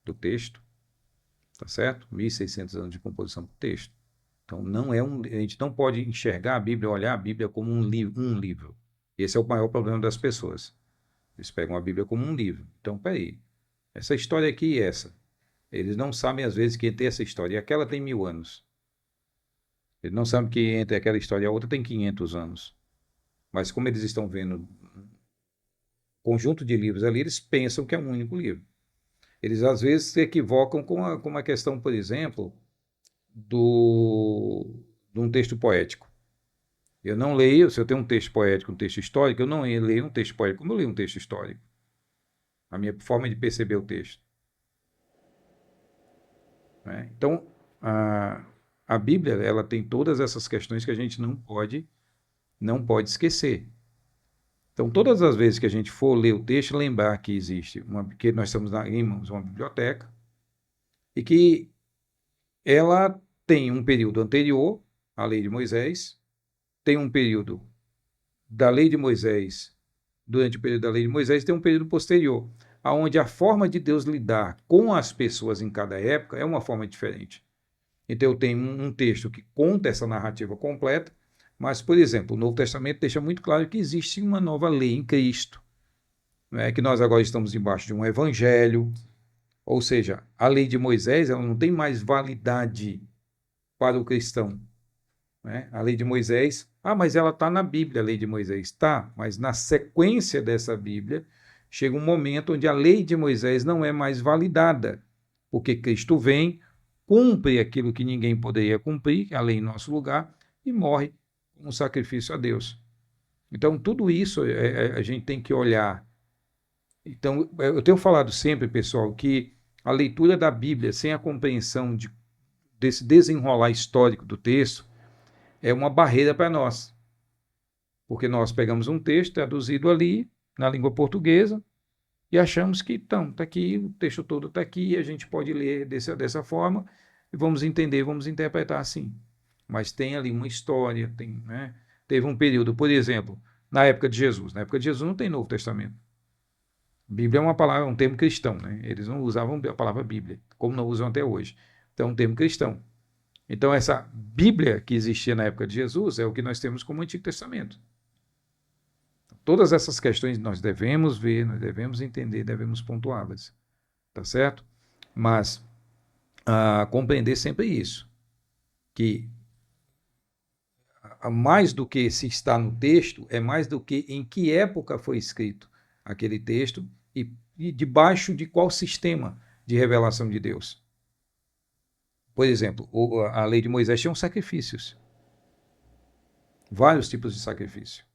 do texto, tá certo? 1.600 anos de composição do texto. Então, a gente não pode enxergar a Bíblia, olhar a Bíblia como um livro. Esse é o maior problema das pessoas. Eles pegam a Bíblia como um livro. Então, peraí, essa história aqui e essa. Eles não sabem, às vezes, que entre essa história e aquela tem 1000 anos. Eles não sabem que entre aquela história e a outra tem 500 anos. Mas como eles estão vendo um conjunto de livros ali, eles pensam que é um único livro. Eles, às vezes, se equivocam com a questão, por exemplo, de um texto poético. Eu não leio, se eu tenho um texto poético, um texto histórico, eu não leio um texto poético como eu leio um texto histórico. A minha forma de perceber o texto. Né? Então, a Bíblia, ela tem todas essas questões que a gente não pode esquecer. Então, todas as vezes que a gente for ler o texto, lembrar que que nós estamos em mãos uma biblioteca e que ela tem um período anterior à lei de Moisés, tem um período da lei de Moisés, durante o período da lei de Moisés, tem um período posterior, onde a forma de Deus lidar com as pessoas em cada época é uma forma diferente. Então, eu tenho um texto que conta essa narrativa completa, mas, por exemplo, o Novo Testamento deixa muito claro que existe uma nova lei em Cristo, né? Que nós agora estamos debaixo de um evangelho, ou seja, a lei de Moisés ela não tem mais validade para o cristão. Né? A lei de Moisés, mas ela está na Bíblia, a lei de Moisés está, mas na sequência dessa Bíblia, chega um momento onde a lei de Moisés não é mais validada, porque Cristo vem, cumpre aquilo que ninguém poderia cumprir, a lei em nosso lugar, e morre como sacrifício a Deus. Então, tudo isso a gente tem que olhar. Então, eu tenho falado sempre, pessoal, que a leitura da Bíblia, sem a compreensão desse desenrolar histórico do texto, é uma barreira para nós. Porque nós pegamos um texto traduzido ali, na língua portuguesa, e achamos que, então, está aqui, o texto todo está aqui, a gente pode ler dessa forma, e vamos entender, vamos interpretar assim. Mas tem ali uma história, né? Teve um período, por exemplo, na época de Jesus. Na época de Jesus não tem Novo Testamento. Bíblia é uma palavra, um termo cristão, né? Eles não usavam a palavra Bíblia, como não usam até hoje. Então é um termo cristão. Então essa Bíblia que existia na época de Jesus é o que nós temos como Antigo Testamento. Todas essas questões nós devemos ver, nós devemos entender, devemos pontuá-las. Tá certo? Mas compreender sempre isso, que mais do que se está no texto, é mais do que em que época foi escrito aquele texto e debaixo de qual sistema de revelação de Deus. Por exemplo, a lei de Moisés tinha sacrifícios. Vários tipos de sacrifício.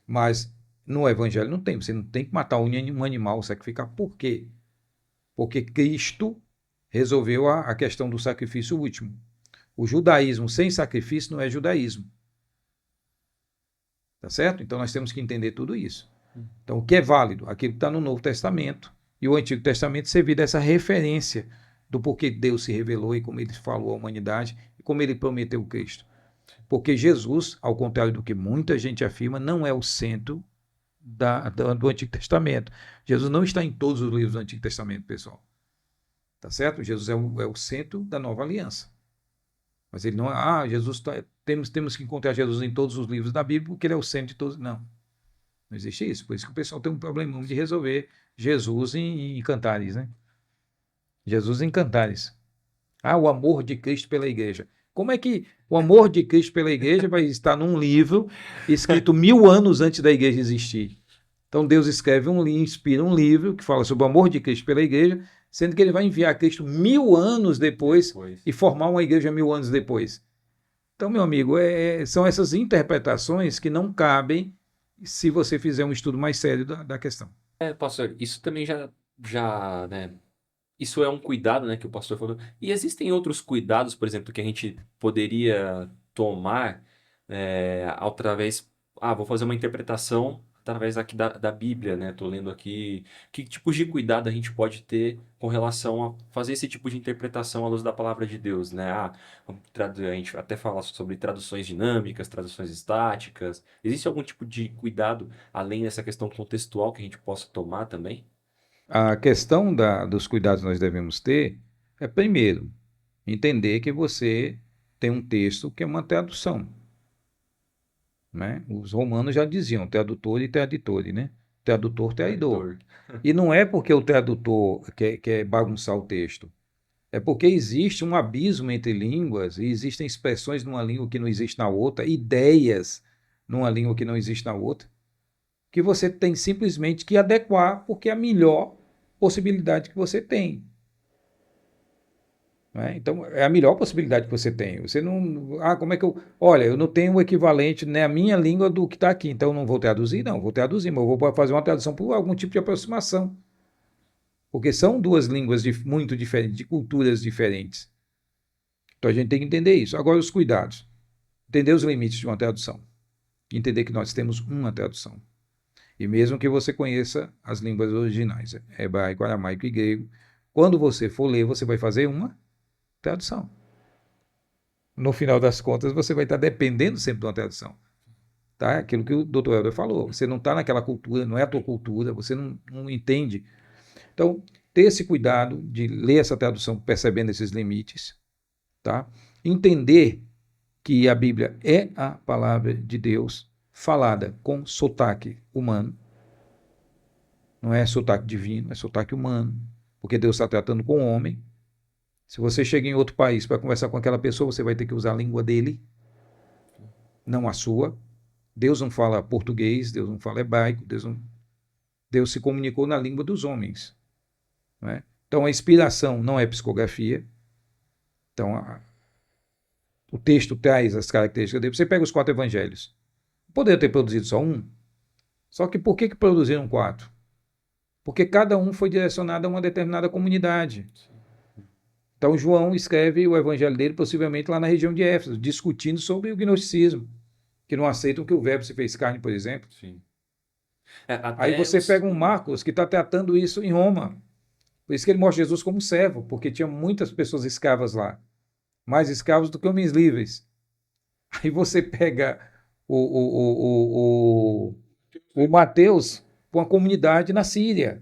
Mas no Evangelho não tem. Você não tem que matar um animal, sacrificar. Por quê? Porque Cristo resolveu a questão do sacrifício último. O judaísmo sem sacrifício não é judaísmo. Tá certo? Então nós temos que entender tudo isso. Então o que é válido? Aquilo que está no Novo Testamento e o Antigo Testamento servir dessa referência do porquê Deus se revelou e como ele falou à humanidade e como ele prometeu o Cristo. Porque Jesus, ao contrário do que muita gente afirma, não é o centro do Antigo Testamento. Jesus não está em todos os livros do Antigo Testamento, pessoal. Tá certo? Jesus é o centro da nova aliança. Mas ele não é, Jesus temos que encontrar Jesus em todos os livros da Bíblia, porque ele é o centro de todos. Não existe isso. Por isso que o pessoal tem um problemão de resolver Jesus em Cantares, né? Jesus em Cantares. O amor de Cristo pela igreja. Como é que o amor de Cristo pela igreja vai estar num livro escrito 1000 anos antes da igreja existir? Então Deus escreve inspira um livro que fala sobre o amor de Cristo pela igreja, sendo que ele vai enviar Cristo 1000 anos depois e formar uma igreja 1000 anos depois. Então, meu amigo, são essas interpretações que não cabem se você fizer um estudo mais sério da questão. Pastor, isso também já, né? Isso é um cuidado, né, que o pastor falou. E existem outros cuidados, por exemplo, que a gente poderia tomar através... vou fazer uma interpretação através aqui da Bíblia, né? Estou lendo aqui. Que tipos de cuidado a gente pode ter com relação a fazer esse tipo de interpretação à luz da palavra de Deus, né? A gente até fala sobre traduções dinâmicas, traduções estáticas. Existe algum tipo de cuidado, além dessa questão contextual, que a gente possa tomar também? A questão dos cuidados que nós devemos ter é, primeiro, entender que você tem um texto que é uma tradução, né? Os romanos já diziam tradutor e traditore, né? Tradutor, traidor. E não é porque o tradutor quer bagunçar o texto. É porque existe um abismo entre línguas e existem expressões numa língua que não existe na outra, ideias numa língua que não existe na outra, que você tem simplesmente que adequar porque é a melhor possibilidade que você tem. Né? Então, é a melhor possibilidade que você tem. Você não. Ah, como é que eu. Olha, eu não tenho o equivalente na minha língua do que está aqui, então eu não vou traduzir? Não, vou traduzir, mas eu vou fazer uma tradução por algum tipo de aproximação. Porque são duas línguas muito diferentes, de culturas diferentes. Então a gente tem que entender isso. Agora, os cuidados. Entender os limites de uma tradução. Entender que nós temos uma tradução. E mesmo que você conheça as línguas originais, hebraico, aramaico e grego, quando você for ler, você vai fazer uma tradução. No final das contas, você vai estar dependendo sempre de uma tradução. Tá? Aquilo que o Dr. Helder falou. Você não está naquela cultura, não é a tua cultura, você não entende. Então, ter esse cuidado de ler essa tradução percebendo esses limites, tá? Entender que a Bíblia é a palavra de Deus falada com sotaque humano. Não é sotaque divino, é sotaque humano, porque Deus está tratando com o homem. Se você chega em outro país para conversar com aquela pessoa, você vai ter que usar a língua dele, não a sua. Deus não fala português, Deus não fala hebraico, Deus se comunicou na língua dos homens. Não é? Então a inspiração não é psicografia. Então o texto traz as características dele. Você pega os 4 evangelhos. Poderia ter produzido só um. Só que por que produziram 4? Porque cada um foi direcionado a uma determinada comunidade. Então João escreve o evangelho dele possivelmente lá na região de Éfeso, discutindo sobre o gnosticismo, que não aceitam que o verbo se fez carne, por exemplo. Sim. Aí você pega um Marcos que está tratando isso em Roma. Por isso que ele mostra Jesus como servo, porque tinha muitas pessoas escravas lá. Mais escravos do que homens livres. Aí você pega o Mateus, uma comunidade na Síria.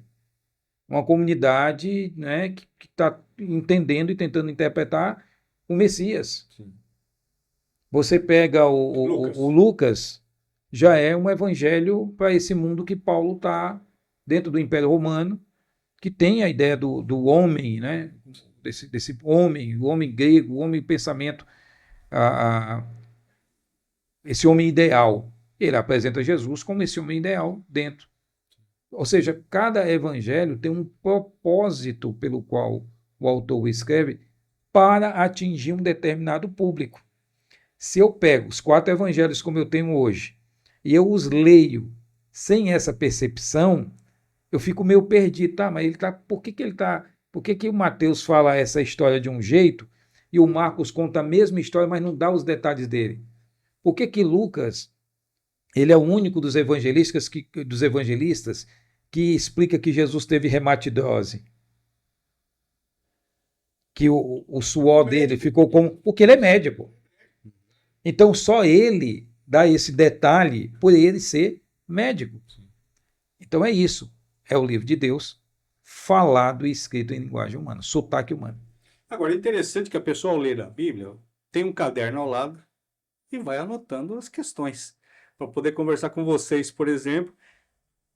Uma comunidade, né, que está entendendo e tentando interpretar o Messias. Sim. Você pega o Lucas, já é um evangelho para esse mundo que Paulo está dentro do Império Romano, que tem a ideia do homem, né? Desse homem, o homem grego, o homem pensamento, esse homem ideal. Ele apresenta Jesus como esse homem ideal dentro. Ou seja, cada evangelho tem um propósito pelo qual o autor escreve para atingir um determinado público. Se eu pego os 4 evangelhos como eu tenho hoje e eu os leio sem essa percepção, eu fico meio perdido, tá? Mas por que o Mateus fala essa história de um jeito e o Marcos conta a mesma história, mas não dá os detalhes dele? Por que Lucas, ele é o único dos evangelistas que explica que Jesus teve rematidose? Que o suor dele ficou como... Porque ele é médico. Então só ele dá esse detalhe por ele ser médico. Então é isso. É o livro de Deus falado e escrito em linguagem humana, sotaque humano. Agora, é interessante que a pessoa, ao ler a Bíblia, tem um caderno ao lado e vai anotando as questões para poder conversar com vocês, por exemplo,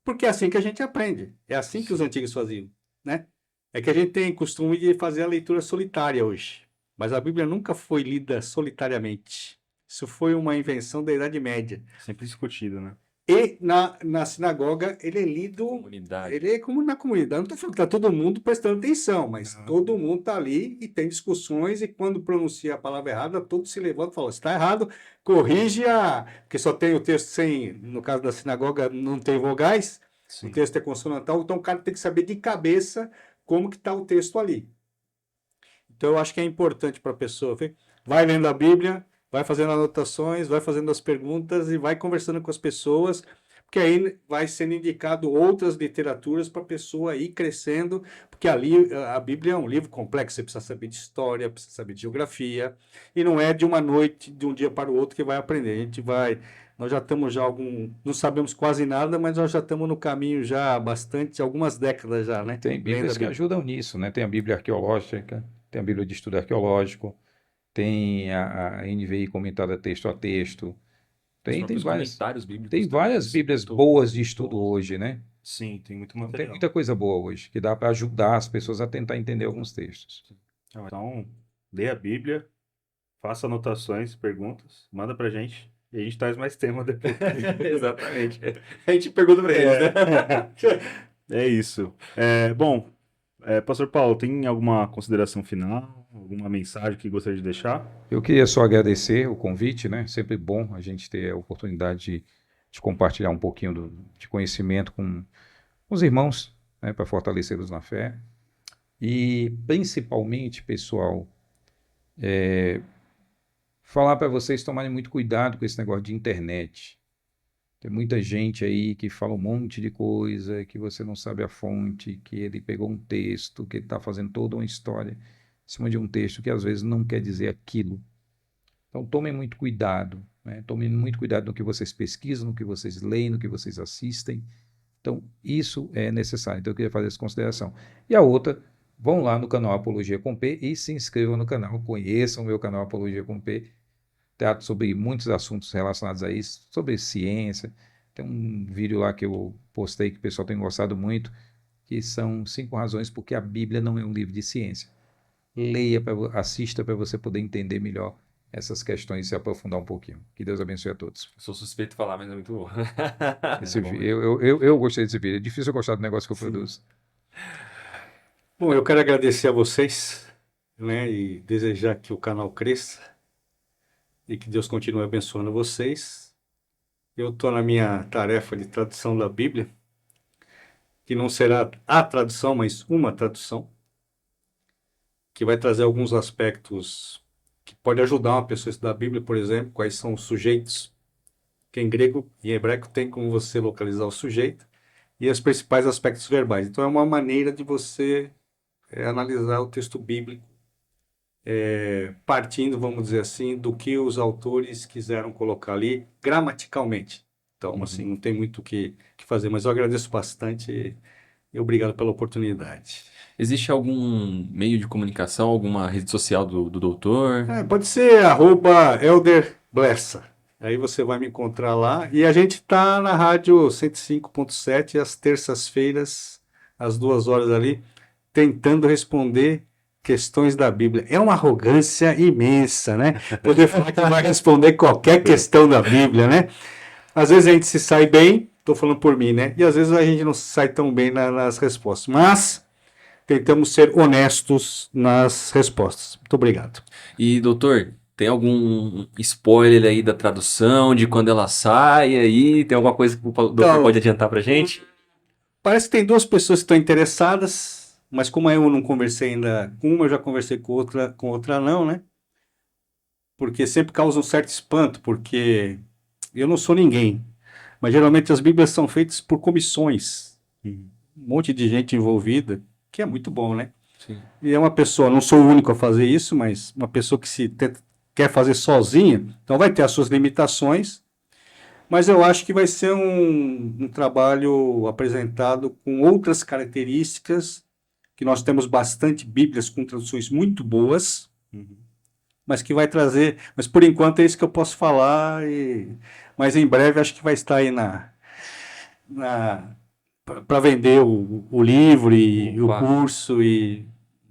porque é assim que a gente aprende. É assim que os antigos faziam, né? É que a gente tem costume de fazer a leitura solitária hoje, mas a Bíblia nunca foi lida solitariamente. Isso foi uma invenção da Idade Média. Sempre discutido, né? E na sinagoga ele é lido, Comunidade. ele é como na comunidade. Não estou falando que está todo mundo prestando atenção, mas todo mundo está ali e tem discussões, e quando pronuncia a palavra errada, todos se levantam e falam: está errado, corrige porque só tem o texto sem, no caso da sinagoga, não tem vogais, Sim. o texto é consonantal, então o cara tem que saber de cabeça como que está o texto ali. Então eu acho que é importante para a pessoa, vai lendo a Bíblia, vai fazendo anotações, vai fazendo as perguntas e vai conversando com as pessoas, porque aí vai sendo indicado outras literaturas para a pessoa ir crescendo, porque ali a Bíblia é um livro complexo, você precisa saber de história, precisa saber de geografia, e não é de uma noite, de um dia para o outro que vai aprender. Nós já estamos não sabemos quase nada, mas nós já estamos no caminho já há algumas décadas já, né? Tem Bíblias que ajudam nisso, né? Tem a Bíblia arqueológica, tem a Bíblia de estudo arqueológico, tem a NVI comentada texto a texto, Os tem próprios várias, comentários bíblicos tem também, várias eles Bíblias muito boas de estudo bons. hoje, né? Sim, tem muito Então, tem material. muita coisa boa hoje, que dá para ajudar as pessoas a tentar entender alguns textos. Então, lê a Bíblia, faça anotações, perguntas, manda pra gente e a gente traz mais tema depois. Exatamente. A gente pergunta pra eles, né? É isso. Bom, Pastor Paulo, tem alguma consideração final? Alguma mensagem que gostaria de deixar? Eu queria só agradecer o convite, né? Sempre bom a gente ter a oportunidade de compartilhar um pouquinho de conhecimento com os irmãos, né? Para fortalecê-los na fé. E, principalmente, pessoal, falar para vocês tomarem muito cuidado com esse negócio de internet. Tem muita gente aí que fala um monte de coisa, que você não sabe a fonte, que ele pegou um texto, que ele está fazendo toda uma história em cima de um texto que às vezes não quer dizer aquilo. Então tomem muito cuidado, né? Tomem muito cuidado no que vocês pesquisam, no que vocês leem, no que vocês assistem. Então isso é necessário. Então eu queria fazer essa consideração. E a outra, vão lá no canal Apologia com P e se inscrevam no canal, conheçam o meu canal Apologia com P. Trato sobre muitos assuntos relacionados a isso, sobre ciência. Tem um vídeo lá que eu postei que o pessoal tem gostado muito, que são 5 razões porque a Bíblia não é um livro de ciência. Leia, assista para você poder entender melhor essas questões e se aprofundar um pouquinho. Que Deus abençoe a todos. Sou suspeito de falar, mas é muito bom. Eu gostei desse vídeo. É difícil eu gostar do negócio que eu produzo. Bom, eu quero agradecer a vocês, né, e desejar que o canal cresça e que Deus continue abençoando vocês. Eu estou na minha tarefa de tradução da Bíblia, que não será a tradução, mas uma tradução, que vai trazer alguns aspectos que pode ajudar uma pessoa a estudar a Bíblia, por exemplo, quais são os sujeitos, que em grego e hebraico tem como você localizar o sujeito, e os principais aspectos verbais. Então é uma maneira de você analisar o texto bíblico, partindo, vamos dizer assim, do que os autores quiseram colocar ali gramaticalmente. Então, assim, não tem muito o que fazer, mas eu agradeço bastante e obrigado pela oportunidade. Existe algum meio de comunicação, alguma rede social do doutor? Pode ser @elderblessa. Aí você vai me encontrar lá. E a gente está na rádio 105.7 às terças-feiras, às 2 horas ali, tentando responder questões da Bíblia. É uma arrogância imensa, né? Poder falar que vai responder qualquer questão da Bíblia, né? Às vezes a gente se sai bem, estou falando por mim, né? E às vezes a gente não se sai tão bem nas respostas. Mas tentamos ser honestos nas respostas. Muito obrigado. E, doutor, tem algum spoiler aí da tradução, de quando ela sai aí? Tem alguma coisa que o doutor Então, pode adiantar pra gente? Parece que tem 2 pessoas que estão interessadas, mas como eu não conversei ainda com uma, eu já conversei com outra não, né? Porque sempre causa um certo espanto, porque eu não sou ninguém. Mas geralmente as Bíblias são feitas por comissões. Um monte de gente envolvida, que é muito bom, né? Sim. E é uma pessoa, não sou o único a fazer isso, mas uma pessoa que quer fazer sozinha, então vai ter as suas limitações, mas eu acho que vai ser um trabalho apresentado com outras características, que nós temos bastante Bíblias com traduções muito boas, mas que vai trazer, mas por enquanto é isso que eu posso falar, mas em breve acho que vai estar aí para vender o livro e o Opa. curso,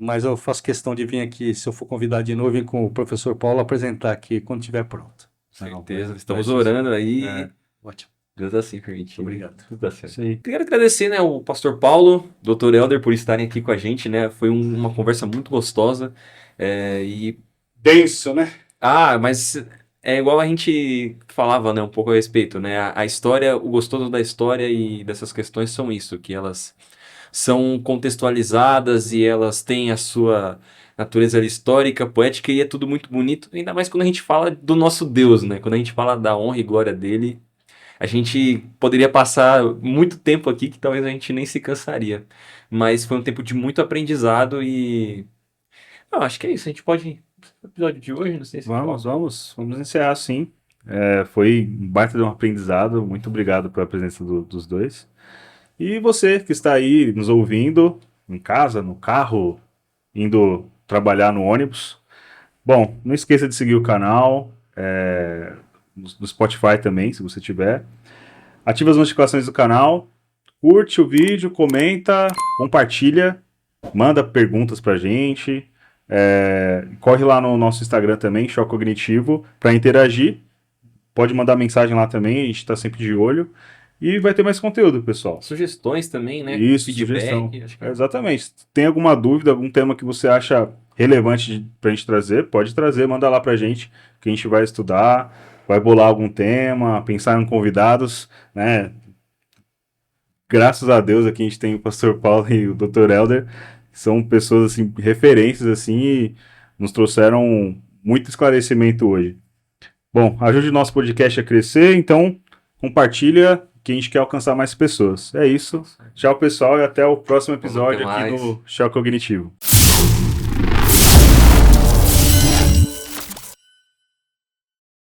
mas eu faço questão de vir aqui, se eu for convidado de novo, vir com o professor Paulo apresentar aqui quando estiver pronto. Certeza. Não, Estamos vai ser orando aí. Ótimo. Deus assim permitir. Obrigado. Tudo dá certo. Isso aí. Quero agradecer, né, o pastor Paulo, doutor Elder, por estarem aqui com a gente, né? Foi uma conversa muito gostosa. E Denso, né? mas é igual a gente falava, né, um pouco a respeito, né? A história, o gostoso da história e dessas questões são isso, que elas são contextualizadas e elas têm a sua natureza histórica, poética e é tudo muito bonito, ainda mais quando a gente fala do nosso Deus, né? Quando a gente fala da honra e glória dele, a gente poderia passar muito tempo aqui que talvez a gente nem se cansaria. Mas foi um tempo de muito aprendizado e não, acho que é isso. A gente pode ir pro episódio de hoje, não sei se Vamos encerrar sim. Foi um baita de um aprendizado. Muito obrigado pela presença dos dois. E você que está aí nos ouvindo, em casa, no carro, indo trabalhar no ônibus, Bom, não esqueça de seguir o canal, no Spotify também, se você tiver. Ativa as notificações do canal, curte o vídeo, comenta, compartilha, manda perguntas pra gente. Corre lá no nosso Instagram também, Choque Cognitivo, para interagir. Pode mandar mensagem lá também, a gente está sempre de olho. E vai ter mais conteúdo, pessoal. Sugestões também, né? Isso, Feedback. sugestão. Acho que... Exatamente. Se tem alguma dúvida, algum tema que você acha relevante pra gente trazer, pode trazer, manda lá pra gente, que a gente vai estudar, vai bolar algum tema, pensar em convidados, né? Graças a Deus aqui a gente tem o Pastor Paulo e o Dr. Helder, que são pessoas assim, referências assim, e nos trouxeram muito esclarecimento hoje. Bom, ajude o nosso podcast a crescer, então compartilha que a gente quer alcançar mais pessoas. É isso. Tchau, pessoal, e até o próximo episódio aqui mais. no Choque Cognitivo.